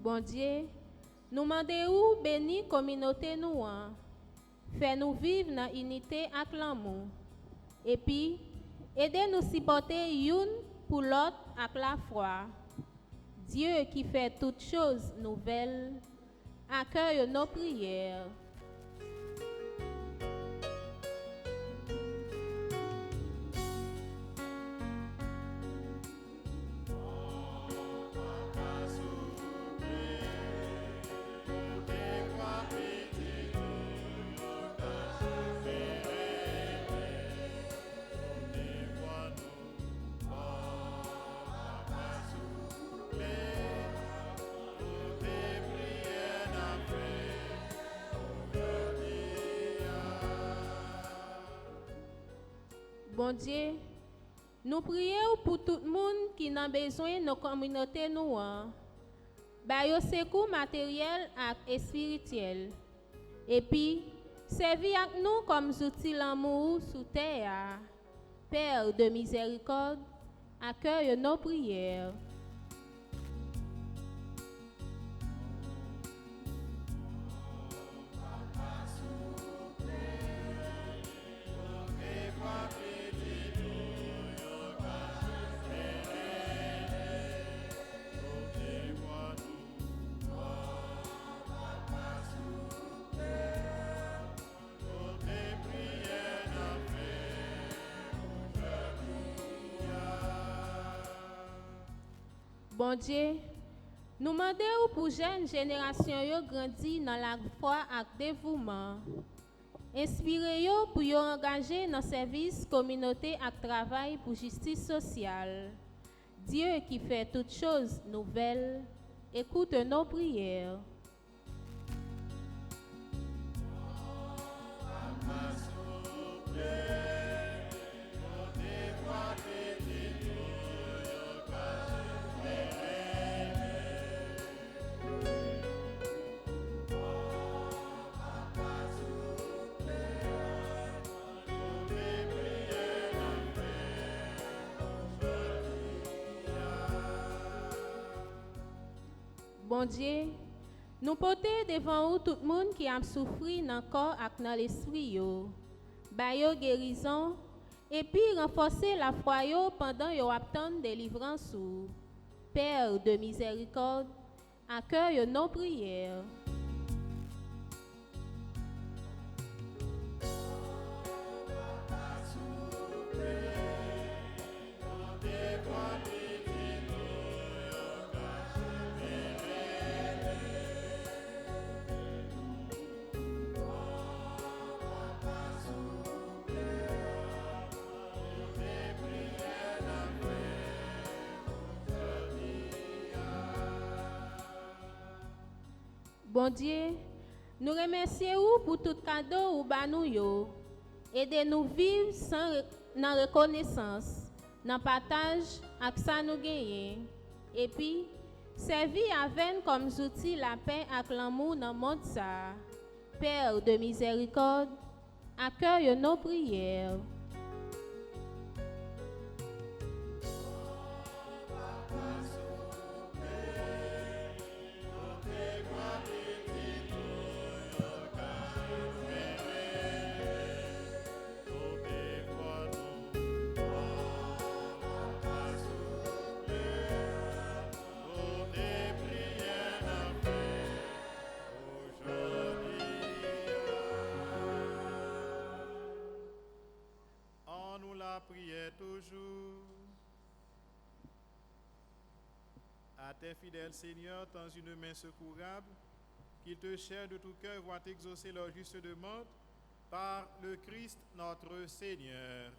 Bon Dieu, nous demandons béni communauté nous, fais-nous vivre dans l'unité avec l'amour. Et puis, aidez-nous supporter une pour l'autre avec la foi. Dieu qui fait toutes choses nouvelles, accueille nos prières. Bon Dieu, nous prions pour tout le monde qui a besoin de nos communautés nous. Bayo secours matériel et spirituel. Et puis, servir avec nous comme outils l'amour sous terre. Père de miséricorde, accueille nos prières. Bon Dieu, nous demandons pour jeunes générations grandir dans la foi et dévouement. Inspirez-vous pour vous engager dans le service communauté et travail pour justice sociale. Dieu qui fait toutes choses nouvelles, écoute nos prières. Bon Dieu, nous portons devant vous tout le monde qui a souffert dans le corps et dans l'esprit. Bayo guérison et puis renforcer la foi pendant yo attend délivrance. Père de miséricorde, accueille nos prières. Bon Dieu, nous remercions pour tout cadeau ou banou yo. Aidez-nous vivre dans reconnaissance, dans partage avec ça nous gagner. Et puis, servir avec comme outil la paix et l'amour dans le monde ça. Père de miséricorde, accueille nos prières. Prière toujours. À tes fidèles Seigneur, tends une main secourable, qu'ils te cherchent de tout cœur voient exaucer leur juste demande par le Christ notre Seigneur.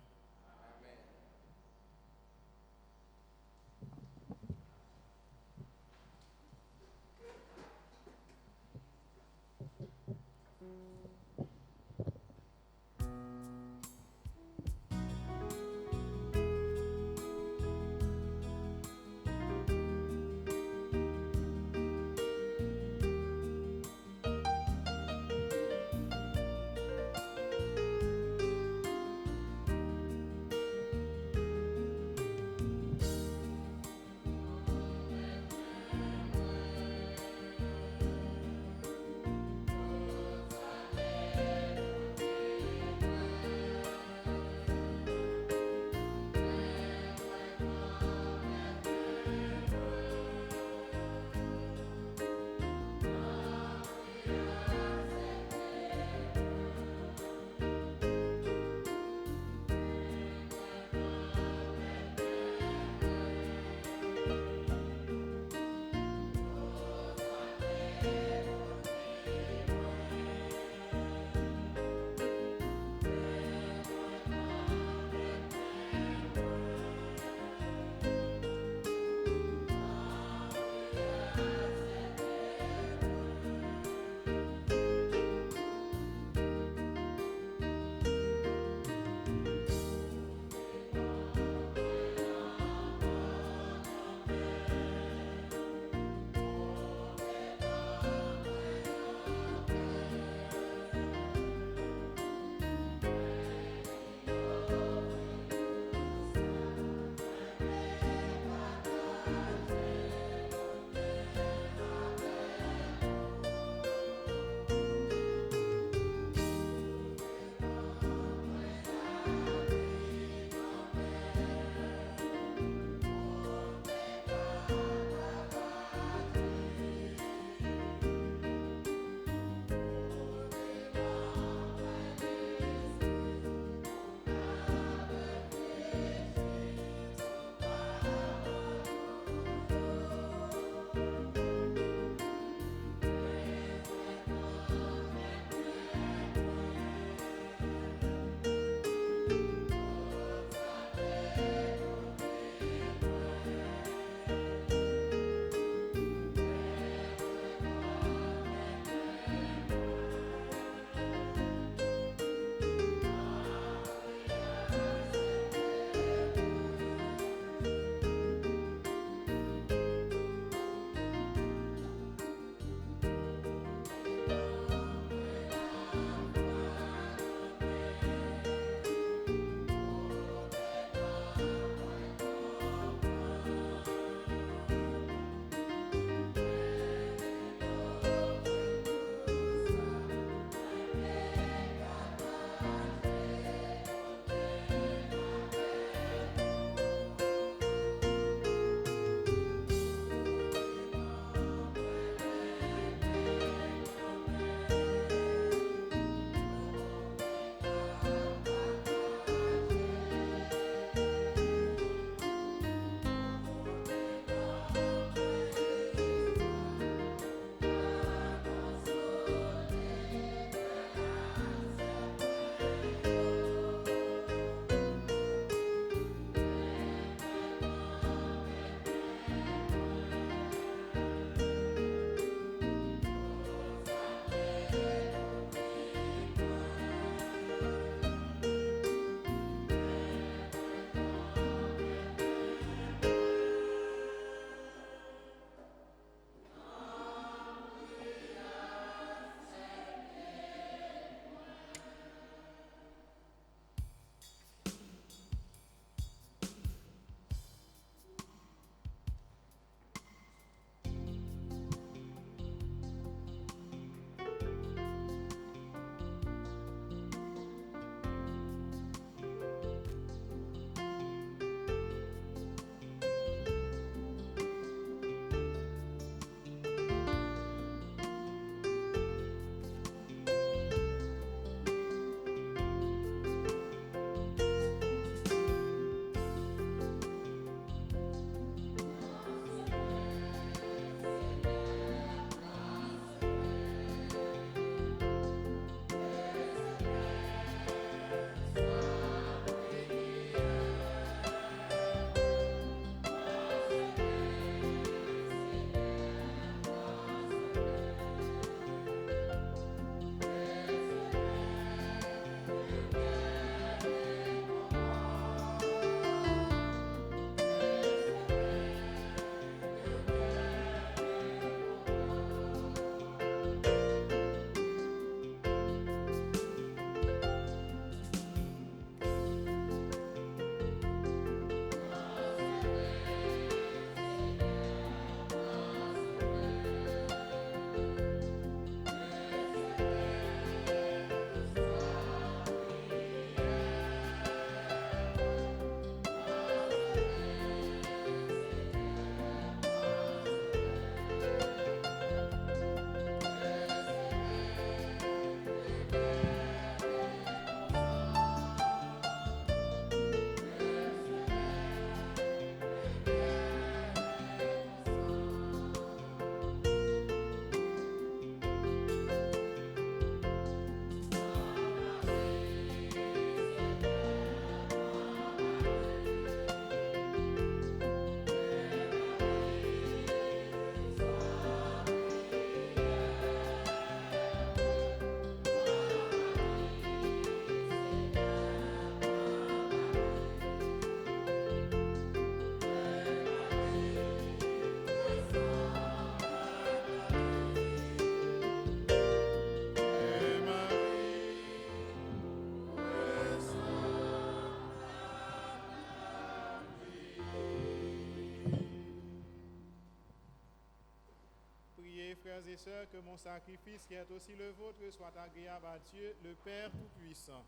sœurs, que mon sacrifice, qui est aussi le vôtre, soit agréable à Dieu, le Père Tout-Puissant.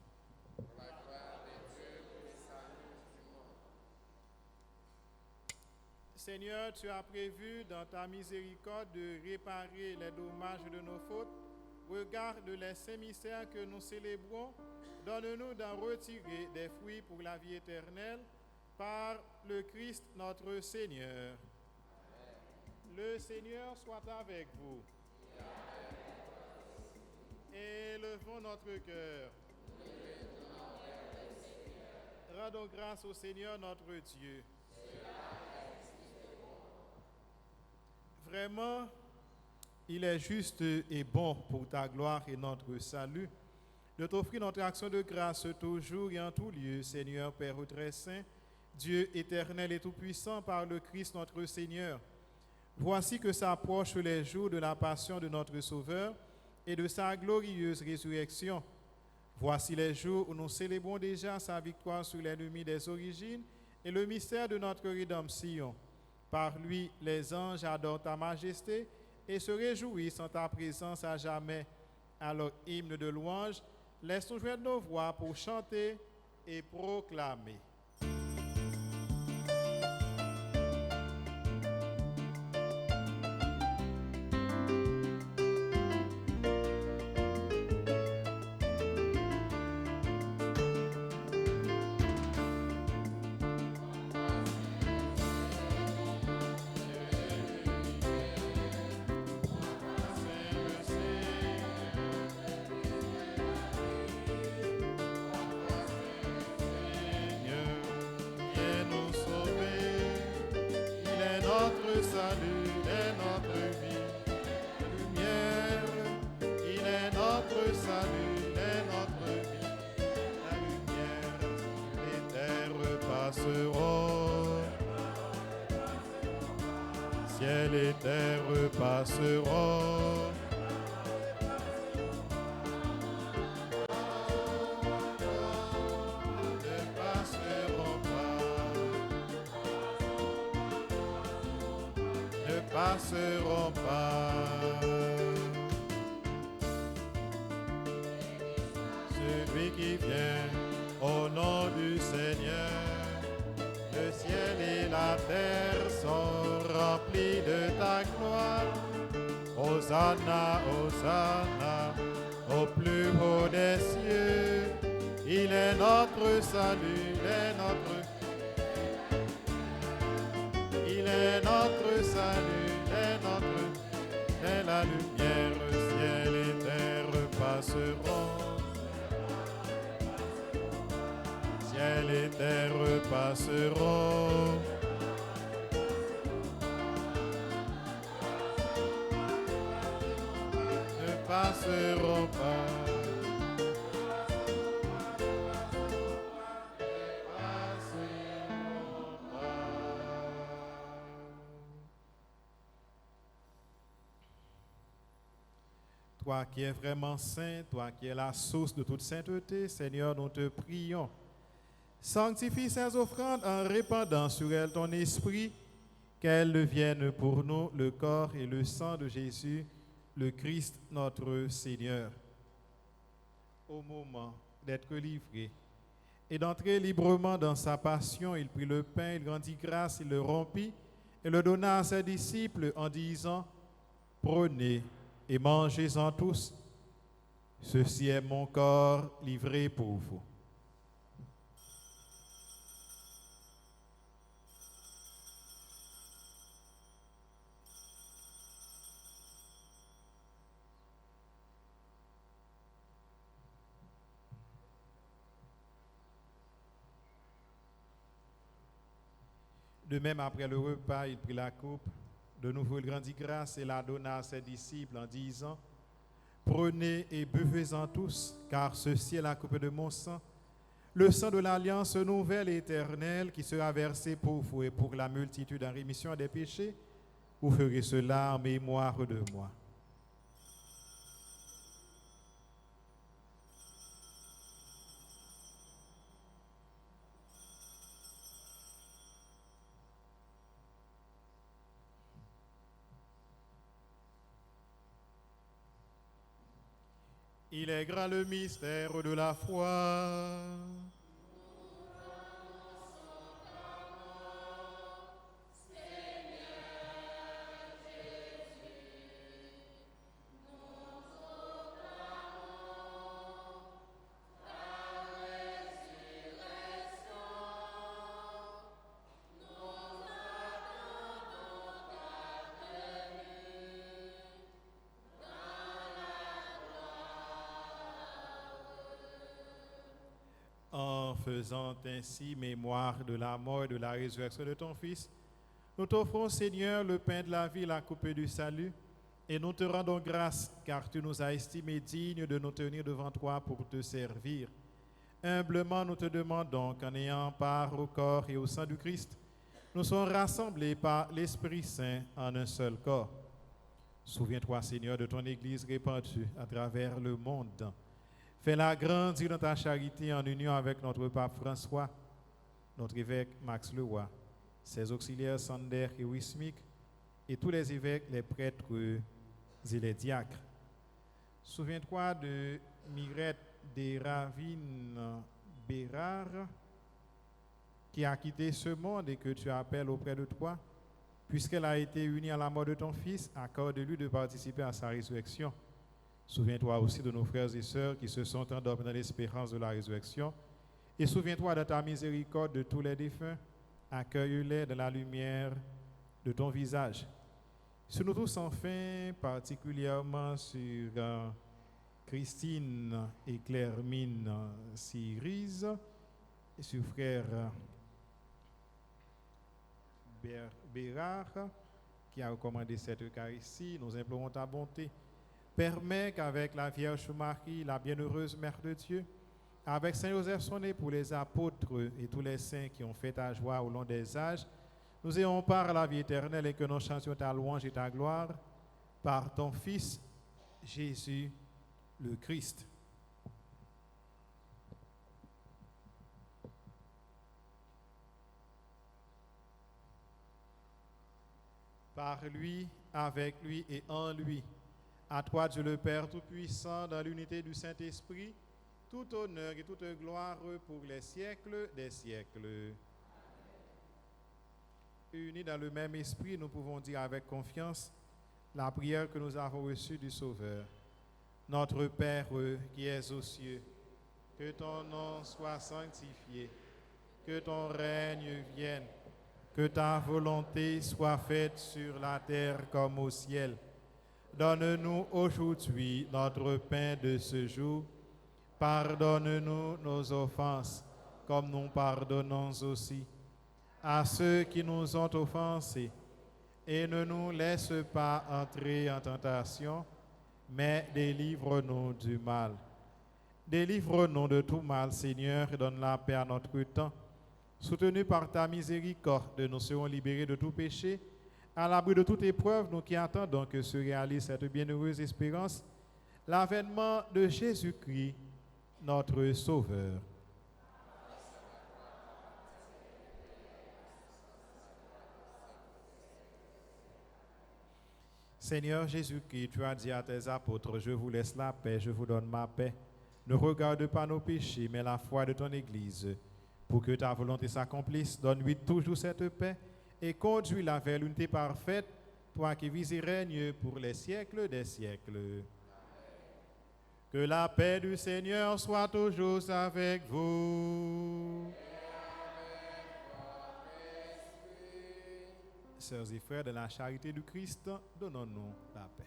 Pour la gloire de Dieu, pour le salut du monde. Seigneur, tu as prévu dans ta miséricorde de réparer les dommages de nos fautes. Regarde les saints mystères que nous célébrons. Donne-nous d'en retirer des fruits pour la vie éternelle par le Christ notre Seigneur. Le Seigneur soit avec vous. Élevons notre cœur. Rendons grâce au Seigneur notre Dieu. Vraiment, il est juste et bon pour ta gloire et notre salut de t'offrir notre action de grâce toujours et en tout lieu, Seigneur Père très saint, Dieu éternel et tout-puissant par le Christ notre Seigneur. Voici que s'approchent les jours de la passion de notre Sauveur et de sa glorieuse résurrection. Voici les jours où nous célébrons déjà sa victoire sur l'ennemi des origines et le mystère de notre rédemption. Par lui, les anges adorent ta majesté et se réjouissent en ta présence à jamais. À leur hymne de louange, laisse-nous joindre nos voix pour chanter et proclamer. Ciel et terre passeront, ne passeront pas, ne passeront pas. Celui qui vient au nom du Seigneur, le ciel et la terre sont remplis de ta gloire. Hosanna, Hosanna, au plus haut des cieux. Il est notre salut, il est notre salut, il est la lumière. Ciel et terre passeront. Ciel et terre passeront, ne passeront pas, Toi qui es vraiment saint, toi qui es la source de toute sainteté, Seigneur, nous te prions. Sanctifie ces offrandes en répandant sur elles ton esprit, qu'elles deviennent pour nous le corps et le sang de Jésus, le Christ notre Seigneur. Au moment d'être livré et d'entrer librement dans sa passion, il prit le pain, il rendit grâce, il le rompit et le donna à ses disciples en disant, « Prenez et mangez-en tous, ceci est mon corps livré pour vous. » De même, après le repas, il prit la coupe. De nouveau, il rendit grâce et la donna à ses disciples en disant, « Prenez et buvez-en tous, car ceci est la coupe de mon sang, le sang de l'alliance nouvelle et éternelle qui sera versé pour vous et pour la multitude en rémission des péchés. Vous ferez cela en mémoire de moi. » Il est grand le mystère de la foi. En faisant ainsi mémoire de la mort et de la résurrection de ton Fils, nous t'offrons, Seigneur, le pain de la vie, la coupe du salut, et nous te rendons grâce, car tu nous as estimés dignes de nous tenir devant toi pour te servir. Humblement, nous te demandons qu'en ayant part au corps et au sang du Christ, nous soyons rassemblés par l'Esprit Saint en un seul corps. Souviens-toi, Seigneur, de ton Église répandue à travers le monde. Fais-la grandir dans ta charité en union avec notre pape François, notre évêque Max Leroy, ses auxiliaires Sander et Wismic, et tous les évêques, les prêtres et les diacres. Souviens-toi de Mirette des Ravines Bérard, qui a quitté ce monde et que tu appelles auprès de toi, puisqu'elle a été unie à la mort de ton Fils, accorde-lui de participer à sa résurrection. Souviens-toi aussi de nos frères et sœurs qui se sont endormis dans l'espérance de la résurrection. Et souviens-toi de ta miséricorde de tous les défunts. Accueille-les dans la lumière de ton visage. Sur nous tous, enfin, particulièrement sur Christine et Claire-Mine Cyrise, et sur frère Bérard, qui a recommandé cette Eucharistie, nous implorons ta bonté. Permets qu'avec la Vierge Marie, la bienheureuse Mère de Dieu, avec Saint Joseph son époux, les apôtres et tous les saints qui ont fait ta joie au long des âges, nous ayons part à la vie éternelle et que nous chantions ta louange et ta gloire par ton Fils, Jésus le Christ. Par lui, avec lui et en lui, à toi, Dieu le Père Tout-Puissant, dans l'unité du Saint-Esprit, tout honneur et toute gloire pour les siècles des siècles. Unis dans le même esprit, nous pouvons dire avec confiance la prière que nous avons reçue du Sauveur. Notre Père qui es aux cieux, que ton nom soit sanctifié, que ton règne vienne, que ta volonté soit faite sur la terre comme au ciel. Donne-nous aujourd'hui notre pain de ce jour. Pardonne-nous nos offenses, comme nous pardonnons aussi à ceux qui nous ont offensés. Et ne nous laisse pas entrer en tentation, mais délivre-nous du mal. Délivre-nous de tout mal, Seigneur, et donne la paix à notre temps. Soutenus par ta miséricorde, nous serons libérés de tout péché. À l'abri de toute épreuve, nous qui attendons que se réalise cette bienheureuse espérance, l'avènement de Jésus-Christ, notre Sauveur. Seigneur Jésus-Christ, tu as dit à tes apôtres, je vous laisse la paix, je vous donne ma paix. Ne regarde pas nos péchés, mais la foi de ton Église. Pour que ta volonté s'accomplisse, donne-lui toujours cette paix et conduis-la vers l'unité parfaite, toi qui vis et règnes pour les siècles des siècles. Amen. Que la paix du Seigneur soit toujours avec vous. Sœurs et frères de la charité du Christ, donnons-nous la paix.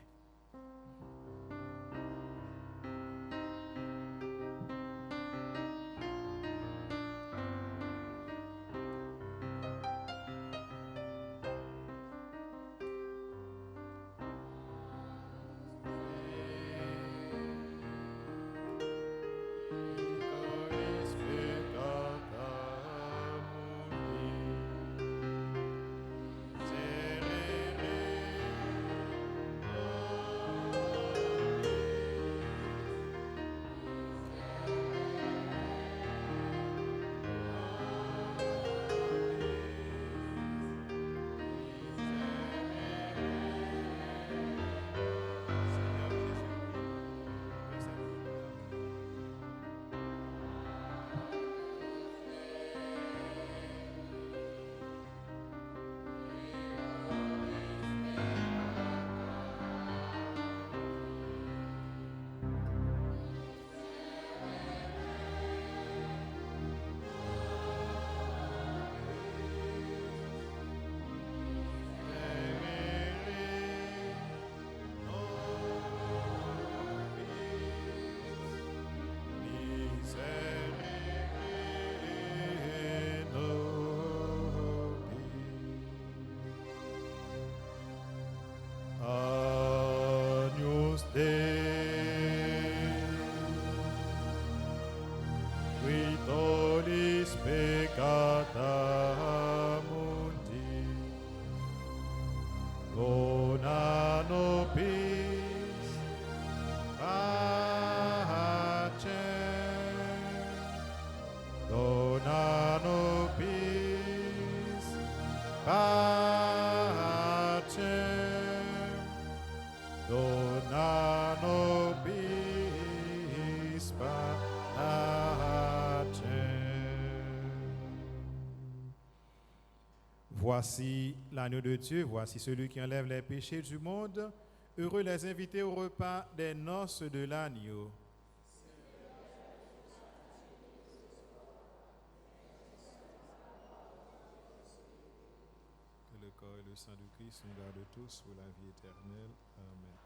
rescata mundi, dona nobis pacem, dona nobis pacem, dona nobis pacem. Voici l'agneau de Dieu, voici celui qui enlève les péchés du monde. Heureux les invités au repas des noces de l'agneau. Que le corps et le sang du Christ nous gardent tous pour la vie éternelle. Amen.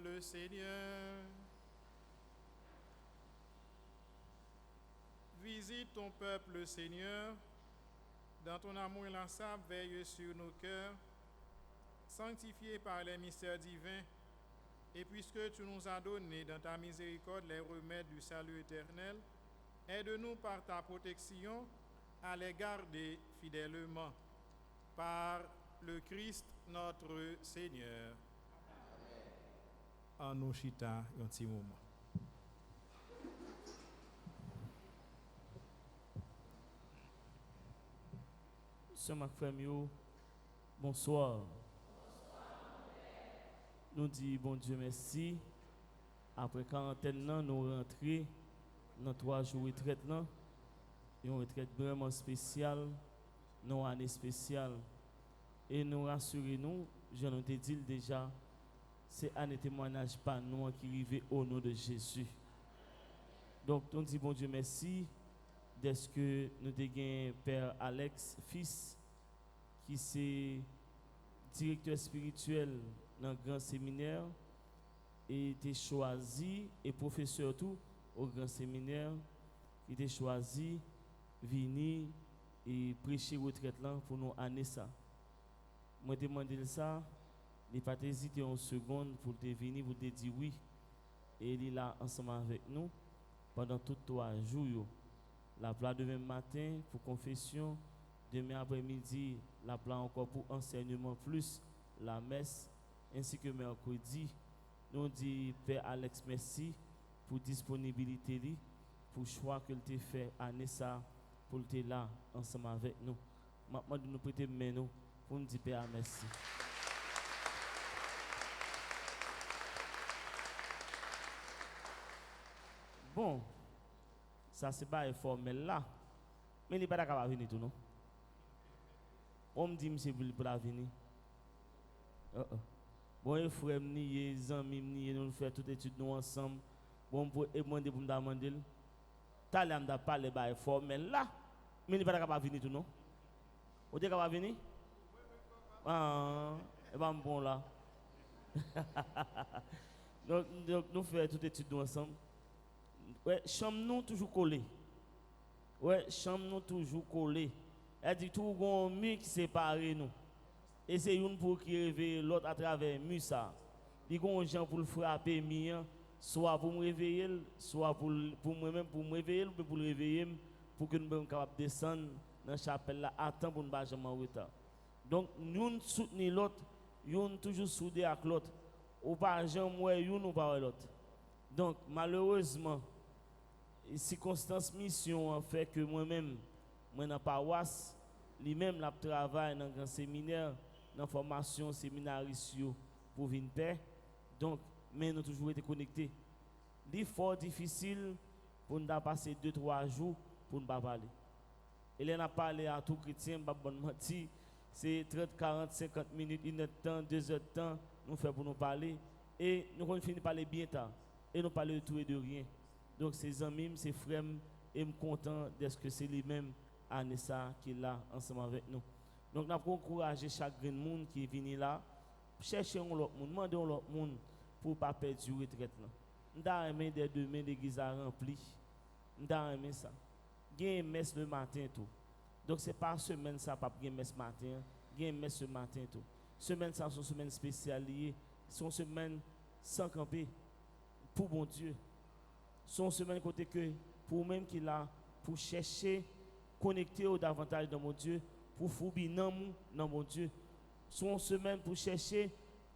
le Seigneur. Visite ton peuple, Seigneur. Dans ton amour inlassable, veille sur nos cœurs, sanctifiés par les mystères divins. Et puisque tu nous as donné dans ta miséricorde les remèdes du salut éternel, aide-nous par ta protection à les garder fidèlement. Par le Christ notre Seigneur. En nous chita un petit moment. Sœur Macfemio, bonsoir. Nous disons bon Dieu merci. Après quarantaine, nous rentrons dans 3 jours de retraite. Une retraite vraiment spéciale, une année spéciale. Et nous rassurons-nous, je nous ai dit déjà, c'est un témoignage par nous qui arrive au nom de Jésus. Donc, nous disons bon Dieu merci. Dès que nous avons Père Alex, fils, qui est directeur spirituel dans le grand séminaire, et était choisi, et professeur tout au grand séminaire, il était choisi, venir et prêcher retraite là pour nous année ça. Moi, je demandé ça, il n'a pas hésité une seconde pour te venir, pour te dire oui. Et il est là ensemble avec nous pendant tous 3 jours. La plat demain matin pour confession, demain après-midi, la plat encore pour enseignement plus la messe, ainsi que mercredi. Nous disons Père Alex merci pour disponibilité, pour choix que tu fait à Nessa, pour être là ensemble avec nous. Maintenant, nous prêter main nous pour nous dire Père merci. Bon. Ça c'est pas formel là. Mais il n'est pas capable de venir tout non. On me dit monsieur pour la venir. Bon les frères ni les amis ni nous faire toute étude nous ensemble. Bon pour demander pour me demander. T'allais me parler pas formel là. Mais il n'est pas capable de venir tout non. Vous êtes capable de venir? Ah, et ben bon là. donc nous faisons toute étude nous ensemble. Ouais, chambre nous toujours collé. Ouais, chambre nous toujours collé. Elle dit tout gon mur qui sépare nous. Et c'est une pour qui réveille l'autre à travers mur ça. Il gon gens pour le frapper mien, soit pour me réveiller, soit pour moi-même pour me réveiller, ou pour le réveiller pour que nous soyons capables de descendre dans la chapelle là à temps pour ne pas jamais en retard. Donc nous soutenons l'autre, nous toujours soudés avec l'autre. Ou pas jamais nous ou pas l'autre. Donc malheureusement les circonstances mission fait que moi-même, dans la paroisse, lui-même la travaille dans un grand séminaire, dans la formation séminariste pour venir paix. Donc, mais nous toujours été connectés. C'est fort difficile pour nous passer 2-3 jours pour ne pas parler. Et là, on a parlé à tout chrétien, c'est 30, 40, 50 minutes, 1 heure de temps, 2 heures de temps, nous faisons pour nous parler. Et nous finissons par parler bien tard. Et nous parlons de tout et de rien. Donc, ses amis, ses frères, et je suis content de ce que c'est lui-même, Anessa, qui est là ensemble avec nous. Donc, nous avons encouragé chaque monde qui est venu là, chercher l'autre monde, demander l'autre monde pour ne pas perdre du retraite. Nous avons aimé des demain, l'église a rempli. Nous avons aimé ça. Il y a une messe le matin tout. Donc, ce n'est pas semaine ça, pas une messe matin. Il y a une messe ce matin tout. Semaine ça, c'est une semaine spéciale. C'est une semaine sans camper. Pour bon Dieu. Son semaine côté que pour même qu'il a pour chercher connecter au davantage dans mon Dieu pour foubi dans mon Dieu. Son semaine pour chercher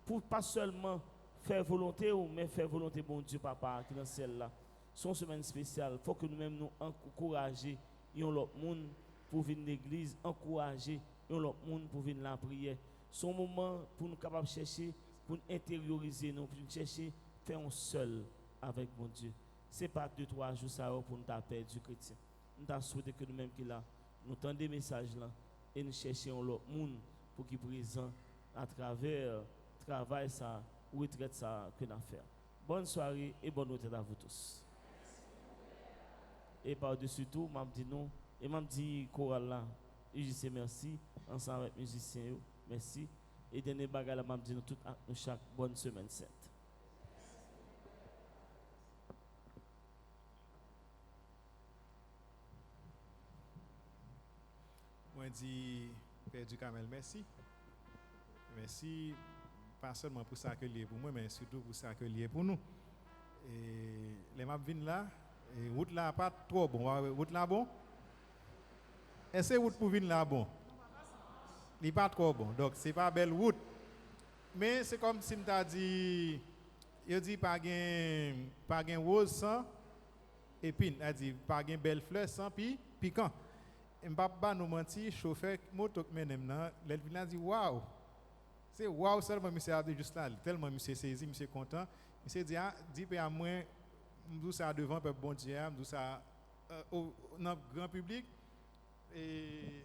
pour pas seulement faire volonté ou mais faire volonté bon Dieu papa qui dans celle-là. Son semaine spéciale, faut que nous-mêmes nous encourager l'autre monde pour venir l'église, encourager l'autre monde pour venir la prière. Son moment pour nous capable chercher pour intérioriser nous pour chercher faire un seul avec mon Dieu. Ce n'est pas 2-3 jours ça pour nous taper du chrétien. Nous avons souhaité que nous-mêmes qui là, nous tendons des messages là et nous cherchons l'autre monde pour qu'il présent à travers le travail ça, retraite ça que nous avons. Bonne soirée et bonne retraite à vous tous. Et par-dessus tout, je dis non, et je dis choral là, je dis merci, ensemble avec les musiciens, merci. Et dernier bagage là, je dis nous toutes chaque bonne semaine sainte. moi dis Père du Camel merci. Merci pas seulement pour ça que lié pour moi mais surtout pour ça que lié pour nous. Et les maps viennent là et route là pas trop bon. Route là bon. Est-ce que route pour venir là bon? Il pas trop bon. Donc c'est pas belle route. Mais c'est comme si m't'a dit il dit pas gain rose sans épine, a dit pas gain belle fleur sans piquant. M'pa nous mentir chauffeur moto que menem nan, il a dit waouh. C'est waouh seulement monsieur a dit juste là, tellement monsieur saisi, monsieur content. Monsieur dit dit à moi m'dou ça devant peuple bon Dieu, m'dou ça dans grand public et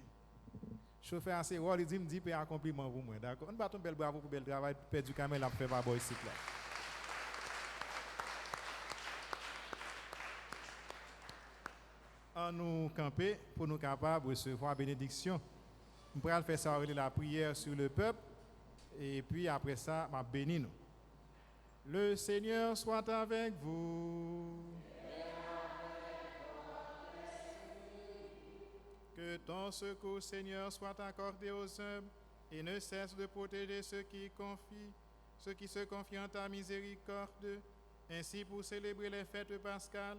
chauffeur assez rare, il dit me dit paye un compliment pour moi, d'accord? On va tomber bel bravo pour bel travail Père du Camel a fait par boy ici là. En nous camper pour nous capables de recevoir bénédiction. Nous pourrons faire ça la prière sur le peuple et puis après ça, m'a béni nous. Le Seigneur soit avec vous. Que ton secours, Seigneur, soit accordé aux humbles et ne cesse de protéger ceux qui se confient en ta miséricorde. Ainsi, pour célébrer les fêtes pascales,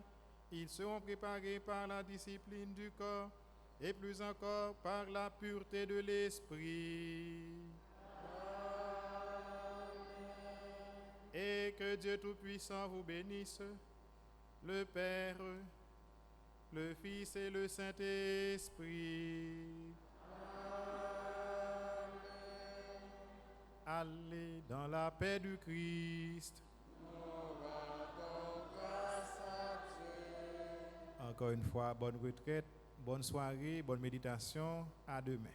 ils seront préparés par la discipline du corps et plus encore par la pureté de l'esprit. Et que Dieu Tout-Puissant vous bénisse, le Père, le Fils et le Saint-Esprit. Allez dans la paix du Christ. Encore une fois, bonne retraite, bonne soirée, bonne méditation. À demain.